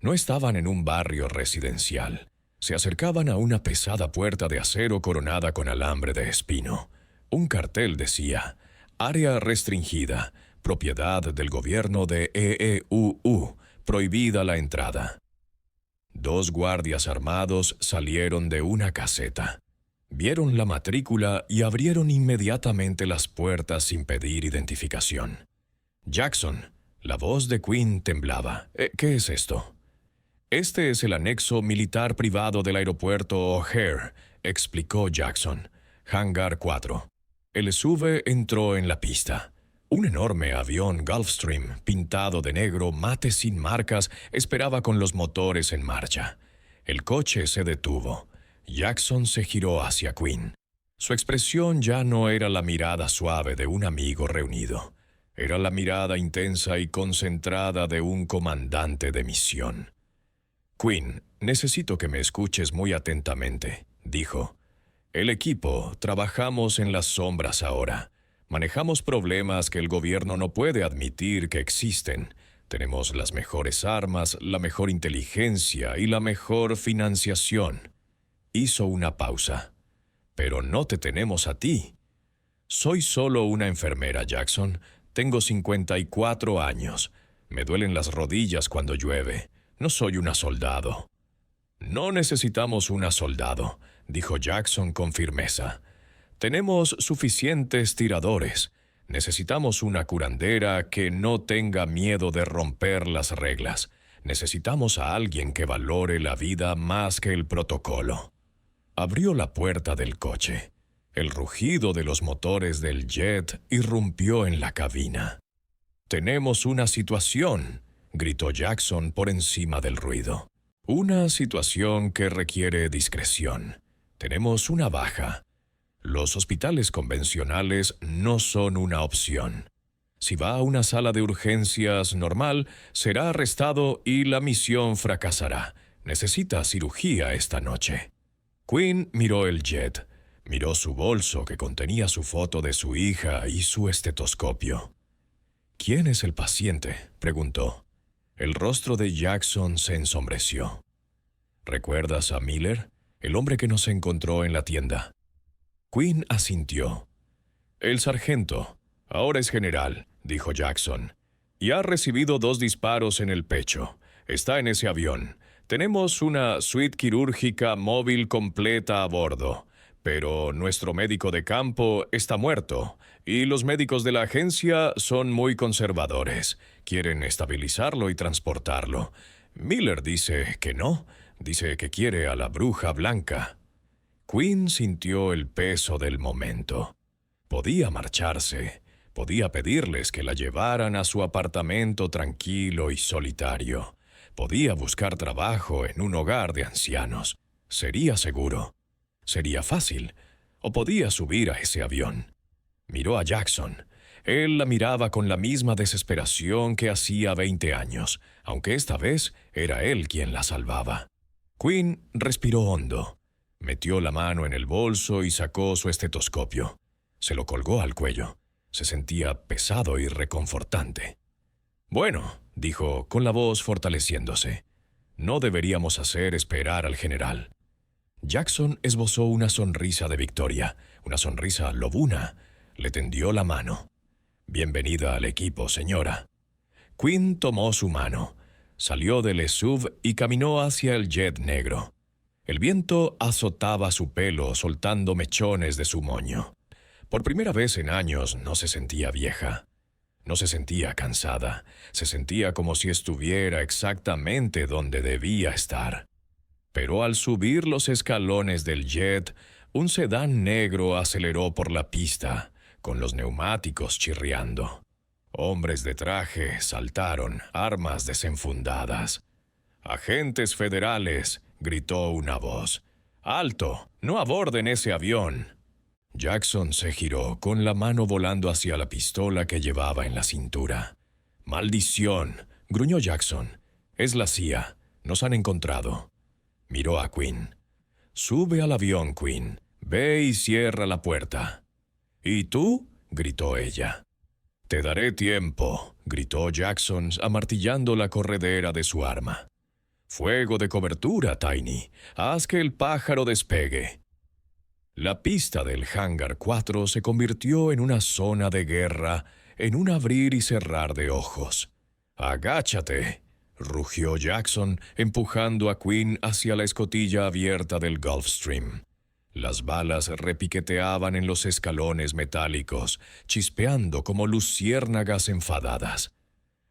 No estaban en un barrio residencial. Se acercaban a una pesada puerta de acero coronada con alambre de espino. Un cartel decía: «Área restringida, propiedad del gobierno de EEUU, prohibida la entrada». 2 guardias armados salieron de una caseta. Vieron la matrícula y abrieron inmediatamente las puertas sin pedir identificación. «Jackson», la voz de Quinn temblaba. «¿Qué es esto?» «Este es el anexo militar privado del aeropuerto O'Hare», explicó Jackson. «Hangar 4». El SUV entró en la pista. Un enorme avión Gulfstream, pintado de negro, mate sin marcas, esperaba con los motores en marcha. El coche se detuvo. Jackson se giró hacia Quinn. Su expresión ya no era la mirada suave de un amigo reunido. Era la mirada intensa y concentrada de un comandante de misión. «Quinn, necesito que me escuches muy atentamente», dijo. «El equipo trabajamos en las sombras ahora. Manejamos problemas que el gobierno no puede admitir que existen. Tenemos las mejores armas, la mejor inteligencia y la mejor financiación». Hizo una pausa. «Pero no te tenemos a ti». «Soy solo una enfermera, Jackson. Tengo 54 años. Me duelen las rodillas cuando llueve. No soy una soldado». «No necesitamos una soldado», dijo Jackson con firmeza. «Tenemos suficientes tiradores. Necesitamos una curandera que no tenga miedo de romper las reglas. Necesitamos a alguien que valore la vida más que el protocolo». Abrió la puerta del coche. El rugido de los motores del jet irrumpió en la cabina. «Tenemos una situación», gritó Jackson por encima del ruido. «Una situación que requiere discreción. Tenemos una baja. Los hospitales convencionales no son una opción. Si va a una sala de urgencias normal, será arrestado y la misión fracasará. Necesita cirugía esta noche». Quinn miró el jet. Miró su bolso que contenía su foto de su hija y su estetoscopio. «¿Quién es el paciente?», preguntó. El rostro de Jackson se ensombreció. «¿Recuerdas a Miller, el hombre que nos encontró en la tienda?» Quinn asintió. «El sargento, ahora es general», dijo Jackson, «y ha recibido 2 disparos en el pecho. Está en ese avión. Tenemos una suite quirúrgica móvil completa a bordo. Pero nuestro médico de campo está muerto, y los médicos de la agencia son muy conservadores. Quieren estabilizarlo y transportarlo. Miller dice que no, dice que quiere a la bruja blanca. Quinn sintió el peso del momento. Podía marcharse, podía pedirles que la llevaran a su apartamento tranquilo y solitario. Podía buscar trabajo en un hogar de ancianos. Sería seguro. Sería fácil. O podía subir a ese avión. Miró a Jackson. Él la miraba con la misma desesperación que hacía 20 años, aunque esta vez era él quien la salvaba. Quinn respiró hondo. Metió la mano en el bolso y sacó su estetoscopio. Se lo colgó al cuello. Se sentía pesado y reconfortante. «Bueno», dijo con la voz fortaleciéndose, «no deberíamos hacer esperar al general». Jackson esbozó una sonrisa de victoria, una sonrisa lobuna. Le tendió la mano. «Bienvenida al equipo, señora». Quinn tomó su mano, salió del SUV y caminó hacia el jet negro. El viento azotaba su pelo soltando mechones de su moño. Por primera vez en años no se sentía vieja. No se sentía cansada. Se sentía como si estuviera exactamente donde debía estar. Pero al subir los escalones del jet, un sedán negro aceleró por la pista, con los neumáticos chirriando. Hombres de traje saltaron, armas desenfundadas. «Agentes federales», gritó una voz. «¡Alto! ¡No aborden ese avión!». Jackson se giró, con la mano volando hacia la pistola que llevaba en la cintura. «¡Maldición!», gruñó Jackson. «Es la CIA. Nos han encontrado». Miró a Quinn. «Sube al avión, Quinn. Ve y cierra la puerta». «¿Y tú?», gritó ella. «Te daré tiempo», gritó Jackson, amartillando la corredera de su arma. «Fuego de cobertura, Tiny. Haz que el pájaro despegue». La pista del Hangar 4 se convirtió en una zona de guerra, en un abrir y cerrar de ojos. «Agáchate», rugió Jackson, empujando a Quinn hacia la escotilla abierta del Gulfstream. Las balas repiqueteaban en los escalones metálicos, chispeando como luciérnagas enfadadas.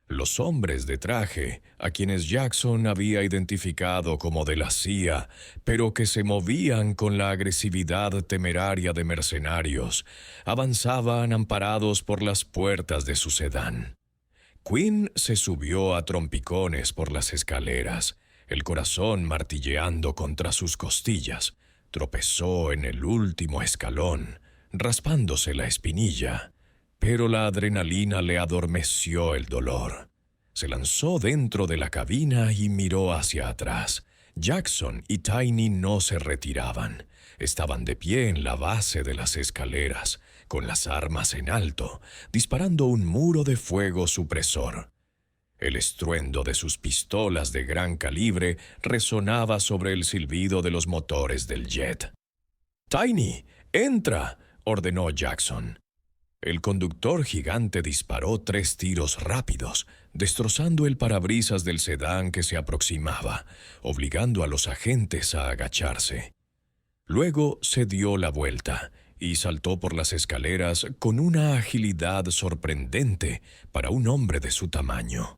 Los hombres de traje, a quienes Jackson había identificado como de la CIA, pero que se movían con la agresividad temeraria de mercenarios, avanzaban amparados por las puertas de su sedán. Quinn se subió a trompicones por las escaleras, el corazón martilleando contra sus costillas. Tropezó en el último escalón, raspándose la espinilla, pero la adrenalina le adormeció el dolor. Se lanzó dentro de la cabina y miró hacia atrás. Jackson y Tiny no se retiraban. Estaban de pie en la base de las escaleras, con las armas en alto, disparando un muro de fuego supresor. El estruendo de sus pistolas de gran calibre resonaba sobre el silbido de los motores del jet. «¡Tiny, entra!», ordenó Jackson. El conductor gigante disparó 3 tiros rápidos, destrozando el parabrisas del sedán que se aproximaba, obligando a los agentes a agacharse. Luego se dio la vuelta y saltó por las escaleras con una agilidad sorprendente para un hombre de su tamaño.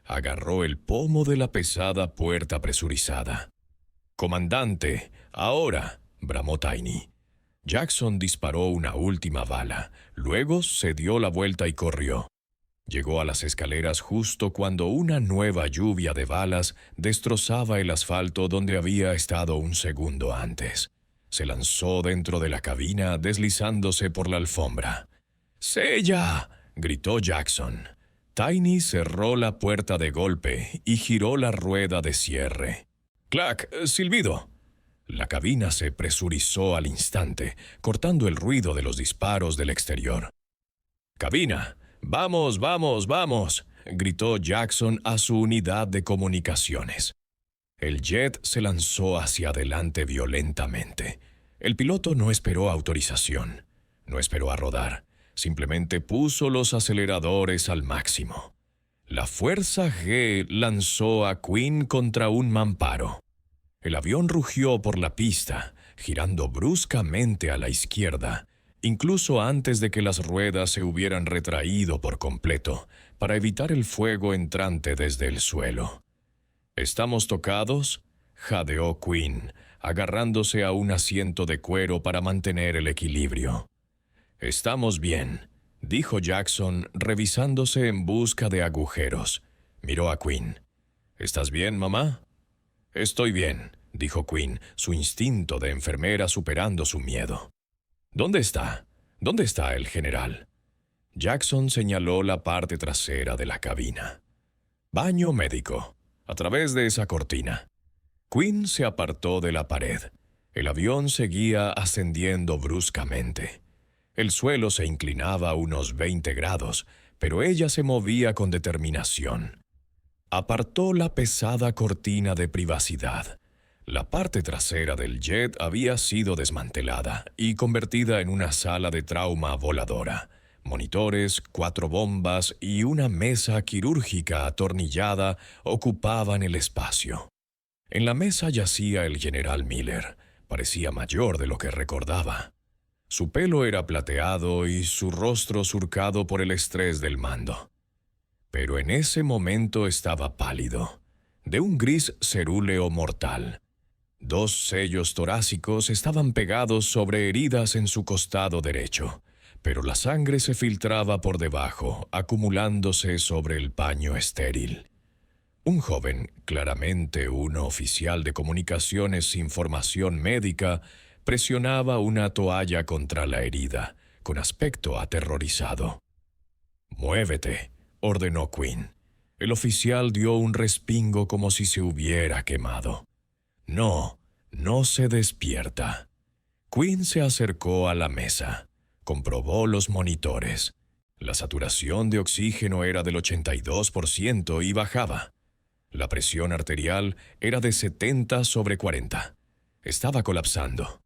Agarró el pomo de la pesada puerta presurizada. «Comandante, ahora», bramó Tiny. Jackson disparó una última bala, luego se dio la vuelta y corrió. Llegó a las escaleras justo cuando una nueva lluvia de balas destrozaba el asfalto donde había estado un segundo antes. Se lanzó dentro de la cabina, deslizándose por la alfombra. «¡Sella!», gritó Jackson. Tiny cerró la puerta de golpe y giró la rueda de cierre. «¡Clac! ¡Silbido!». La cabina se presurizó al instante, cortando el ruido de los disparos del exterior. «¡Cabina! ¡Vamos, vamos, vamos!», gritó Jackson a su unidad de comunicaciones. El jet se lanzó hacia adelante violentamente. El piloto no esperó autorización, no esperó a rodar. Simplemente puso los aceleradores al máximo. La fuerza G lanzó a Quinn contra un mamparo. El avión rugió por la pista, girando bruscamente a la izquierda, incluso antes de que las ruedas se hubieran retraído por completo, para evitar el fuego entrante desde el suelo. «¿Estamos tocados?», jadeó Quinn, agarrándose a un asiento de cuero para mantener el equilibrio. «Estamos bien», dijo Jackson, revisándose en busca de agujeros. Miró a Quinn. «¿Estás bien, mamá?» «Estoy bien», dijo Quinn, su instinto de enfermera superando su miedo. «¿Dónde está? ¿Dónde está el general?» Jackson señaló la parte trasera de la cabina. «Baño médico, a través de esa cortina». Quinn se apartó de la pared. El avión seguía ascendiendo bruscamente. El suelo se inclinaba a unos 20 grados, pero ella se movía con determinación. Apartó la pesada cortina de privacidad. La parte trasera del jet había sido desmantelada y convertida en una sala de trauma voladora. Monitores, 4 bombas y una mesa quirúrgica atornillada ocupaban el espacio. En la mesa yacía el general Miller. Parecía mayor de lo que recordaba. Su pelo era plateado y su rostro surcado por el estrés del mando. Pero en ese momento estaba pálido, de un gris cerúleo mortal. 2 sellos torácicos estaban pegados sobre heridas en su costado derecho, pero la sangre se filtraba por debajo, acumulándose sobre el paño estéril. Un joven, claramente un oficial de comunicaciones sin formación médica, presionaba una toalla contra la herida, con aspecto aterrorizado. «Muévete», ordenó Quinn. El oficial dio un respingo como si se hubiera quemado. «No, no se despierta». Quinn se acercó a la mesa. Comprobó los monitores. La saturación de oxígeno era del 82% y bajaba. La presión arterial era de 70/40. Estaba colapsando.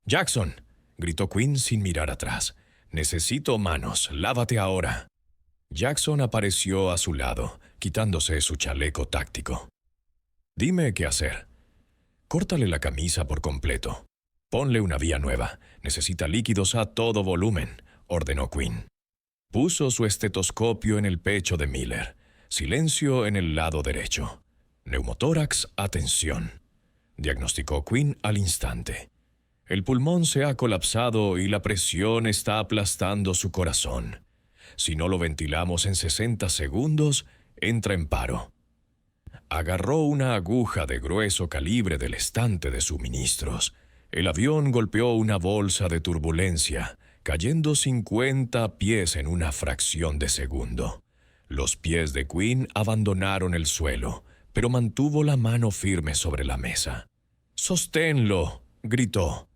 «Jackson», gritó Quinn sin mirar atrás. «Necesito manos. Lávate ahora». Jackson apareció a su lado, quitándose su chaleco táctico. «Dime qué hacer». «Córtale la camisa por completo. Ponle una vía nueva. Necesita líquidos a todo volumen», ordenó Quinn. Puso su estetoscopio en el pecho de Miller. Silencio en el lado derecho. «Neumotórax, atención», diagnosticó Quinn al instante. «El pulmón se ha colapsado y la presión está aplastando su corazón. Si no lo ventilamos en 60 segundos, entra en paro». Agarró una aguja de grueso calibre del estante de suministros. El avión golpeó una bolsa de turbulencia, cayendo 50 pies en una fracción de segundo. Los pies de Quinn abandonaron el suelo, pero mantuvo la mano firme sobre la mesa. «¡Sosténlo!», gritó.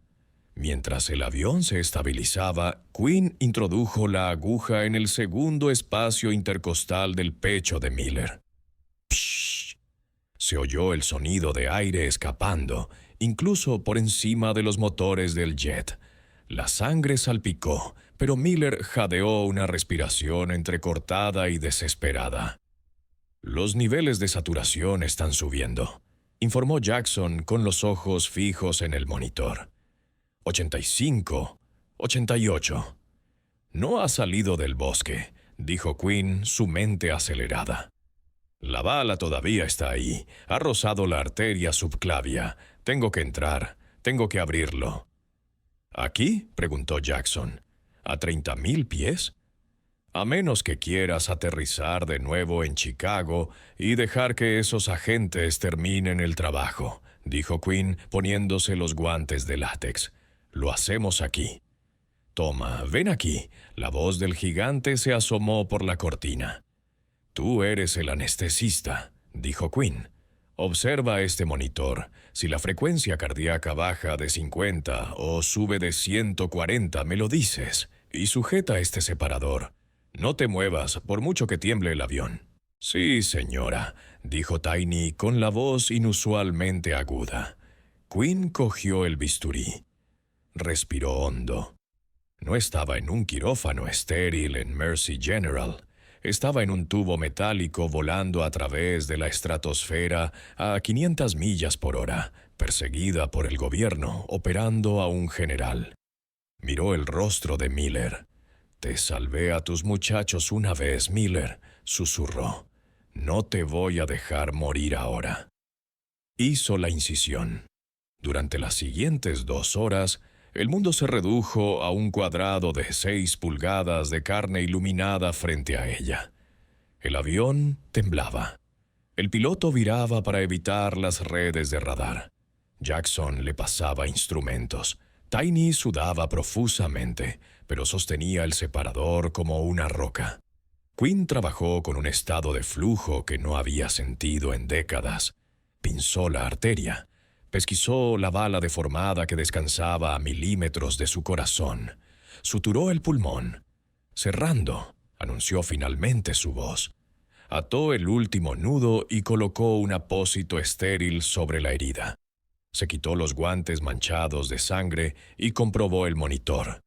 Mientras el avión se estabilizaba, Quinn introdujo la aguja en el segundo espacio intercostal del pecho de Miller. «Psh». Se oyó el sonido de aire escapando, incluso por encima de los motores del jet. La sangre salpicó, pero Miller jadeó una respiración entrecortada y desesperada. «Los niveles de saturación están subiendo», informó Jackson con los ojos fijos en el monitor. 85, 88. «No ha salido del bosque», dijo Quinn, su mente acelerada. «La bala todavía está ahí. Ha rozado la arteria subclavia. Tengo que entrar. Tengo que abrirlo». «¿Aquí?», preguntó Jackson. «¿A 30.000 pies?» «A menos que quieras aterrizar de nuevo en Chicago y dejar que esos agentes terminen el trabajo», dijo Quinn, poniéndose los guantes de látex. «Lo hacemos aquí». «Toma, ven aquí». La voz del gigante se asomó por la cortina. «Tú eres el anestesista», dijo Quinn. «Observa este monitor. Si la frecuencia cardíaca baja de 50 o sube de 140, me lo dices. Y sujeta este separador. No te muevas, por mucho que tiemble el avión». «Sí, señora», dijo Tiny con la voz inusualmente aguda. Quinn cogió el bisturí. Respiró hondo. No estaba en un quirófano estéril en Mercy General. Estaba en un tubo metálico volando a través de la estratosfera a 500 millas por hora, perseguida por el gobierno, operando a un general. Miró el rostro de Miller. «Te salvé a tus muchachos una vez, Miller», susurró. «No te voy a dejar morir ahora». Hizo la incisión. Durante las siguientes 2 horas, el mundo se redujo a un cuadrado de 6 pulgadas de carne iluminada frente a ella. El avión temblaba. El piloto viraba para evitar las redes de radar. Jackson le pasaba instrumentos. Tiny sudaba profusamente, pero sostenía el separador como una roca. Quinn trabajó con un estado de flujo que no había sentido en décadas. Pinzó la arteria. Pesquisó la bala deformada que descansaba a milímetros de su corazón. Suturó el pulmón. Cerrando, anunció finalmente su voz. Ató el último nudo y colocó un apósito estéril sobre la herida. Se quitó los guantes manchados de sangre y comprobó el monitor.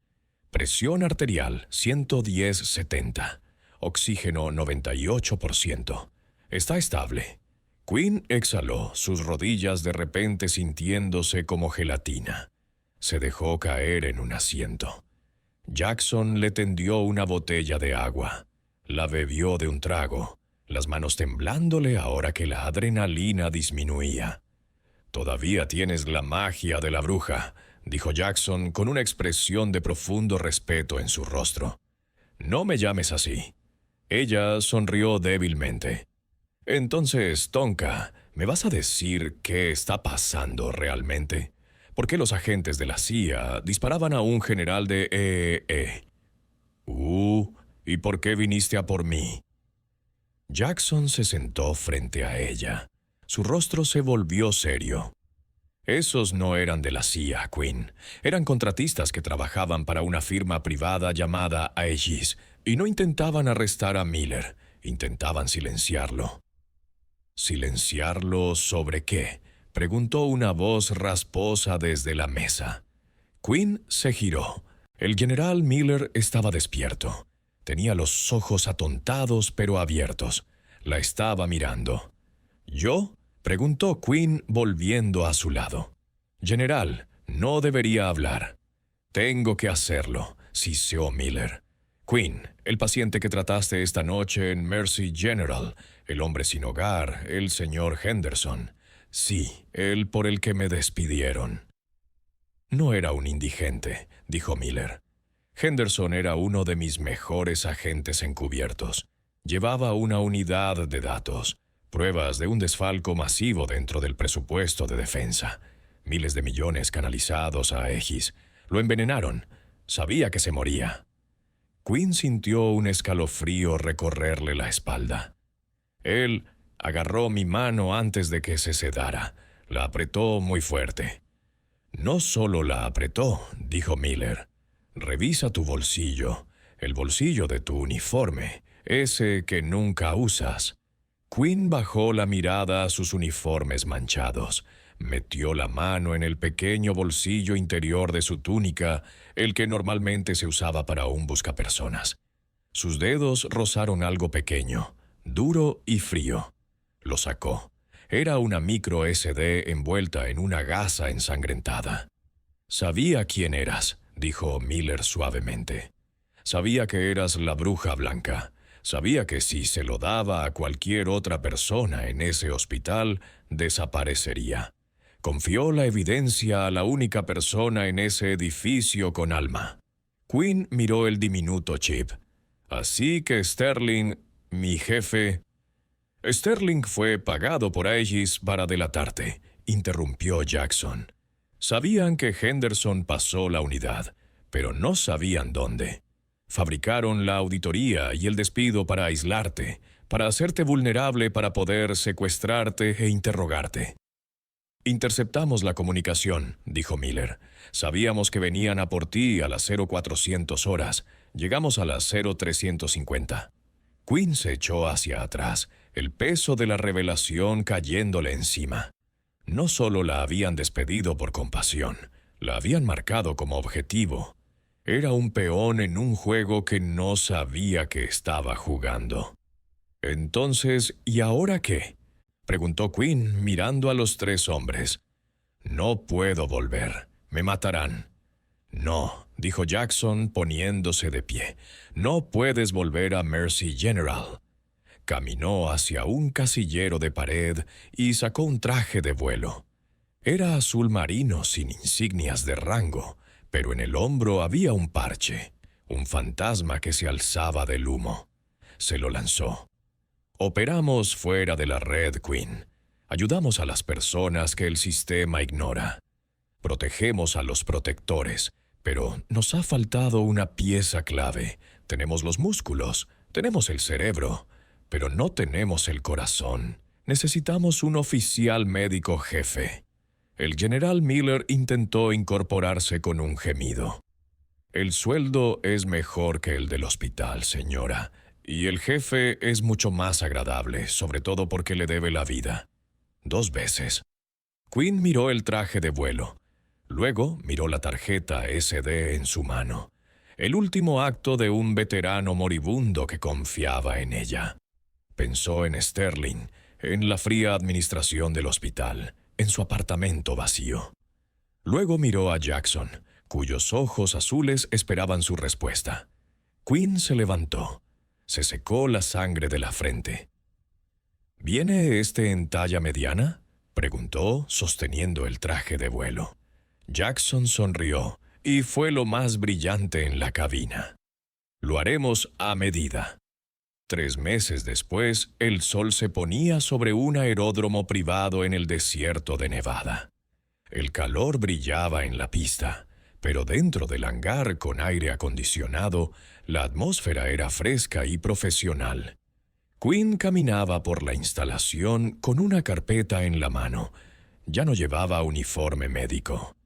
Presión arterial 110/70. Oxígeno 98%. Está estable. Quinn exhaló, sus rodillas de repente sintiéndose como gelatina. Se dejó caer en un asiento. Jackson le tendió una botella de agua. La bebió de un trago, las manos temblándole ahora que la adrenalina disminuía. «Todavía tienes la magia de la bruja», dijo Jackson con una expresión de profundo respeto en su rostro. «No me llames así». Ella sonrió débilmente. «Entonces, Tonka, ¿me vas a decir qué está pasando realmente? ¿Por qué los agentes de la CIA disparaban a un general de EEE? ¿Y por qué viniste a por mí?» Jackson se sentó frente a ella. Su rostro se volvió serio. «Esos no eran de la CIA, Quinn. Eran contratistas que trabajaban para una firma privada llamada Aegis, y no intentaban arrestar a Miller, intentaban silenciarlo». «¿Silenciarlo sobre qué?», preguntó una voz rasposa desde la mesa. Quinn se giró. El general Miller estaba despierto. Tenía los ojos atontados pero abiertos. La estaba mirando. «¿Yo?», preguntó Quinn volviendo a su lado. «General, no debería hablar». «Tengo que hacerlo», siseó Miller. «Quinn, el paciente que trataste esta noche en Mercy General, el hombre sin hogar, el señor Henderson. Sí, el por el que me despidieron». «No era un indigente», dijo Miller. «Henderson era uno de mis mejores agentes encubiertos. Llevaba una unidad de datos, pruebas de un desfalco masivo dentro del presupuesto de defensa. Miles de millones canalizados a Aegis. Lo envenenaron. Sabía que se moría». Quinn sintió un escalofrío recorrerle la espalda. Él agarró mi mano antes de que se sedara. La apretó muy fuerte. «No solo la apretó», dijo Miller. «Revisa tu bolsillo, el bolsillo de tu uniforme, ese que nunca usas». Quinn bajó la mirada a sus uniformes manchados. Metió la mano en el pequeño bolsillo interior de su túnica, el que normalmente se usaba para un buscapersonas. Sus dedos rozaron algo pequeño, duro y frío. Lo sacó. Era una micro SD envuelta en una gasa ensangrentada. «Sabía quién eras», dijo Miller suavemente. «Sabía que eras la bruja blanca. Sabía que si se lo daba a cualquier otra persona en ese hospital, desaparecería. Confió la evidencia a la única persona en ese edificio con alma». Quinn miró el diminuto chip. «Así que Sterling, mi jefe...» «Sterling fue pagado por Aegis para delatarte», interrumpió Jackson. «Sabían que Henderson pasó la unidad, pero no sabían dónde. Fabricaron la auditoría y el despido para aislarte, para hacerte vulnerable para poder secuestrarte e interrogarte». «Interceptamos la comunicación», dijo Miller. «Sabíamos que venían a por ti a las 0400 horas. Llegamos a las 0350. Quinn se echó hacia atrás, el peso de la revelación cayéndole encima. No solo la habían despedido por compasión, la habían marcado como objetivo. Era un peón en un juego que no sabía que estaba jugando. Entonces, ¿y ahora qué?, preguntó Quinn mirando a los tres hombres. No puedo volver. Me matarán. No, dijo Jackson poniéndose de pie. No puedes volver a Mercy General. Caminó hacia un casillero de pared y sacó un traje de vuelo. Era azul marino sin insignias de rango, pero en el hombro había un parche, un fantasma que se alzaba del humo. Se lo lanzó. Operamos fuera de la red, Quinn. Ayudamos a las personas que el sistema ignora. Protegemos a los protectores, pero nos ha faltado una pieza clave. Tenemos los músculos, tenemos el cerebro, pero no tenemos el corazón. Necesitamos un oficial médico jefe. El general Miller intentó incorporarse con un gemido. El sueldo es mejor que el del hospital, señora, y el jefe es mucho más agradable, sobre todo porque le debe la vida. 2 veces. Quinn miró el traje de vuelo. Luego miró la tarjeta SD en su mano. El último acto de un veterano moribundo que confiaba en ella. Pensó en Sterling, en la fría administración del hospital, en su apartamento vacío. Luego miró a Jackson, cuyos ojos azules esperaban su respuesta. Quinn se levantó. Se secó la sangre de la frente. ¿Viene este en talla mediana?, preguntó, sosteniendo el traje de vuelo. Jackson sonrió, y fue lo más brillante en la cabina. Lo haremos a medida. 3 meses después, el sol se ponía sobre un aeródromo privado en el desierto de Nevada. El calor brillaba en la pista, pero dentro del hangar con aire acondicionado, la atmósfera era fresca y profesional. Quinn caminaba por la instalación con una carpeta en la mano. Ya no llevaba uniforme médico.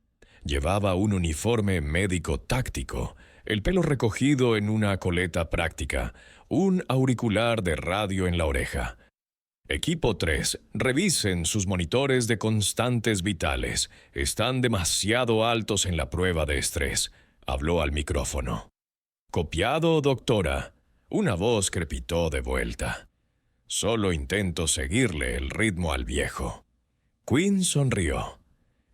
Llevaba un uniforme médico táctico, el pelo recogido en una coleta práctica, un auricular de radio en la oreja. Equipo 3, revisen sus monitores de constantes vitales. Están demasiado altos en la prueba de estrés. Habló al micrófono. Copiado, doctora. Una voz crepitó de vuelta. Solo intento seguirle el ritmo al viejo. Quinn sonrió.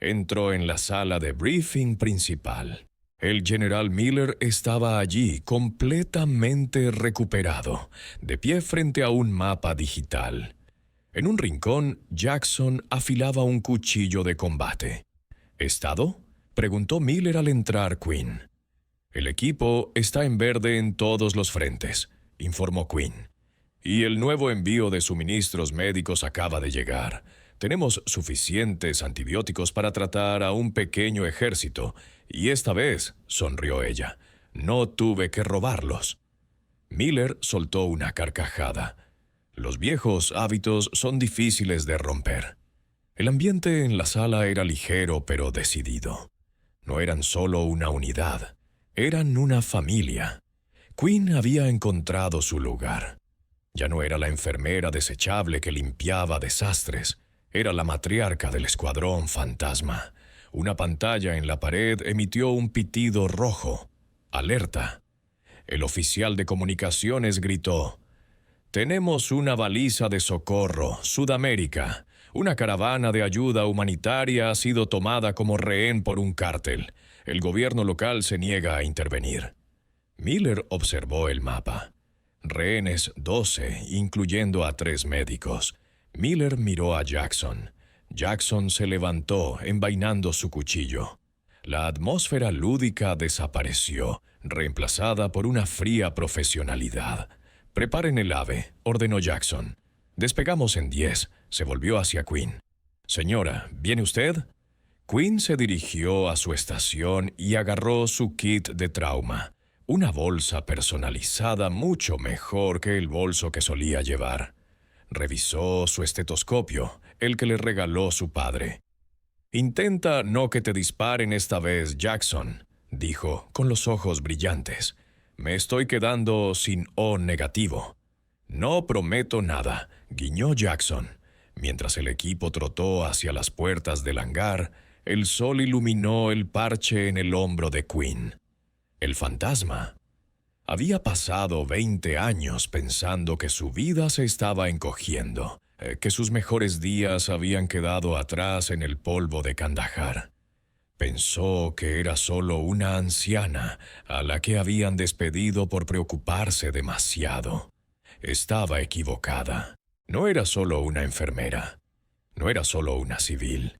Entró en la sala de briefing principal. El general Miller estaba allí, completamente recuperado, de pie frente a un mapa digital. En un rincón, Jackson afilaba un cuchillo de combate. ¿Estado?, preguntó Miller al entrar Quinn. El equipo está en verde en todos los frentes, informó Quinn. Y el nuevo envío de suministros médicos acaba de llegar. Tenemos suficientes antibióticos para tratar a un pequeño ejército, y esta vez, sonrió ella, no tuve que robarlos. Miller soltó una carcajada. Los viejos hábitos son difíciles de romper. El ambiente en la sala era ligero pero decidido. No eran solo una unidad, eran una familia. Quinn había encontrado su lugar. Ya no era la enfermera desechable que limpiaba desastres, era la matriarca del escuadrón fantasma. Una pantalla en la pared emitió un pitido rojo. ¡Alerta! El oficial de comunicaciones gritó: «Tenemos una baliza de socorro, Sudamérica. Una caravana de ayuda humanitaria ha sido tomada como rehén por un cártel. El gobierno local se niega a intervenir». Miller observó el mapa. Rehenes 12, incluyendo a 3 médicos. Miller miró a Jackson. Jackson se levantó, envainando su cuchillo. La atmósfera lúdica desapareció, reemplazada por una fría profesionalidad. «Preparen el ave», ordenó Jackson. «Despegamos en 10», se volvió hacia Quinn. «Señora, ¿viene usted?» Quinn se dirigió a su estación y agarró su kit de trauma. Una bolsa personalizada mucho mejor que el bolso que solía llevar. Revisó su estetoscopio, el que le regaló su padre. «Intenta no que te disparen esta vez, Jackson», dijo, con los ojos brillantes. «Me estoy quedando sin O negativo». «No prometo nada», guiñó Jackson. Mientras el equipo trotó hacia las puertas del hangar, el sol iluminó el parche en el hombro de Quinn. el fantasma. Había pasado 20 años pensando que su vida se estaba encogiendo, que sus mejores días habían quedado atrás en el polvo de Kandahar. Pensó que era solo una anciana a la que habían despedido por preocuparse demasiado. Estaba equivocada. No era solo una enfermera. No era solo una civil.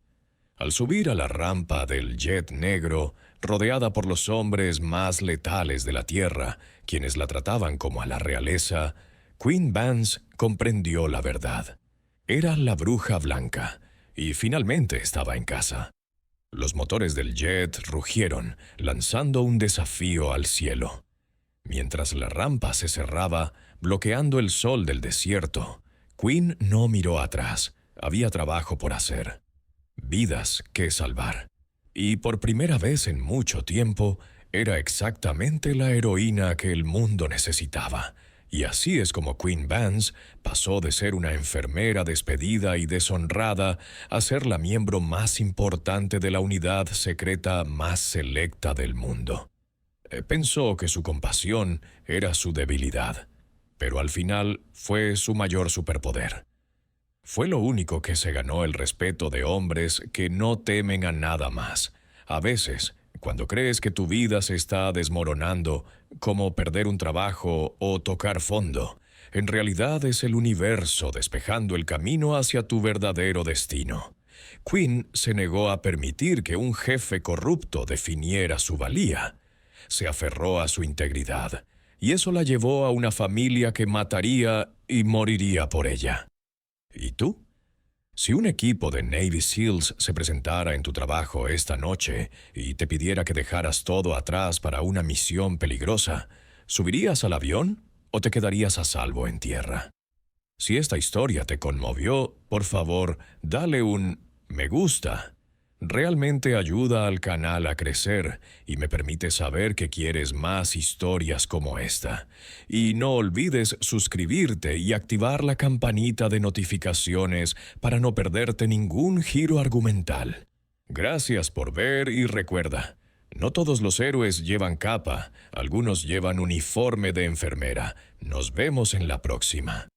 Al subir a la rampa del jet negro, rodeada por los hombres más letales de la Tierra, quienes la trataban como a la realeza, Queen Vance comprendió la verdad. Era la bruja blanca, y finalmente estaba en casa. Los motores del jet rugieron, lanzando un desafío al cielo. Mientras la rampa se cerraba, bloqueando el sol del desierto, Queen no miró atrás. Había trabajo por hacer. Vidas que salvar. Y por primera vez en mucho tiempo, era exactamente la heroína que el mundo necesitaba. Y así es como Queen Vance pasó de ser una enfermera despedida y deshonrada a ser la miembro más importante de la unidad secreta más selecta del mundo. Pensó que su compasión era su debilidad, pero al final fue su mayor superpoder. Fue lo único que se ganó el respeto de hombres que no temen a nada más. A veces, cuando crees que tu vida se está desmoronando, como perder un trabajo o tocar fondo, en realidad es el universo despejando el camino hacia tu verdadero destino. Queen se negó a permitir que un jefe corrupto definiera su valía. Se aferró a su integridad, y eso la llevó a una familia que mataría y moriría por ella. ¿Y tú? Si un equipo de Navy SEALs se presentara en tu trabajo esta noche y te pidiera que dejaras todo atrás para una misión peligrosa, ¿subirías al avión o te quedarías a salvo en tierra? Si esta historia te conmovió, por favor, dale un me gusta. Realmente ayuda al canal a crecer y me permite saber que quieres más historias como esta. Y no olvides suscribirte y activar la campanita de notificaciones para no perderte ningún giro argumental. Gracias por ver y recuerda, no todos los héroes llevan capa, algunos llevan uniforme de enfermera. Nos vemos en la próxima.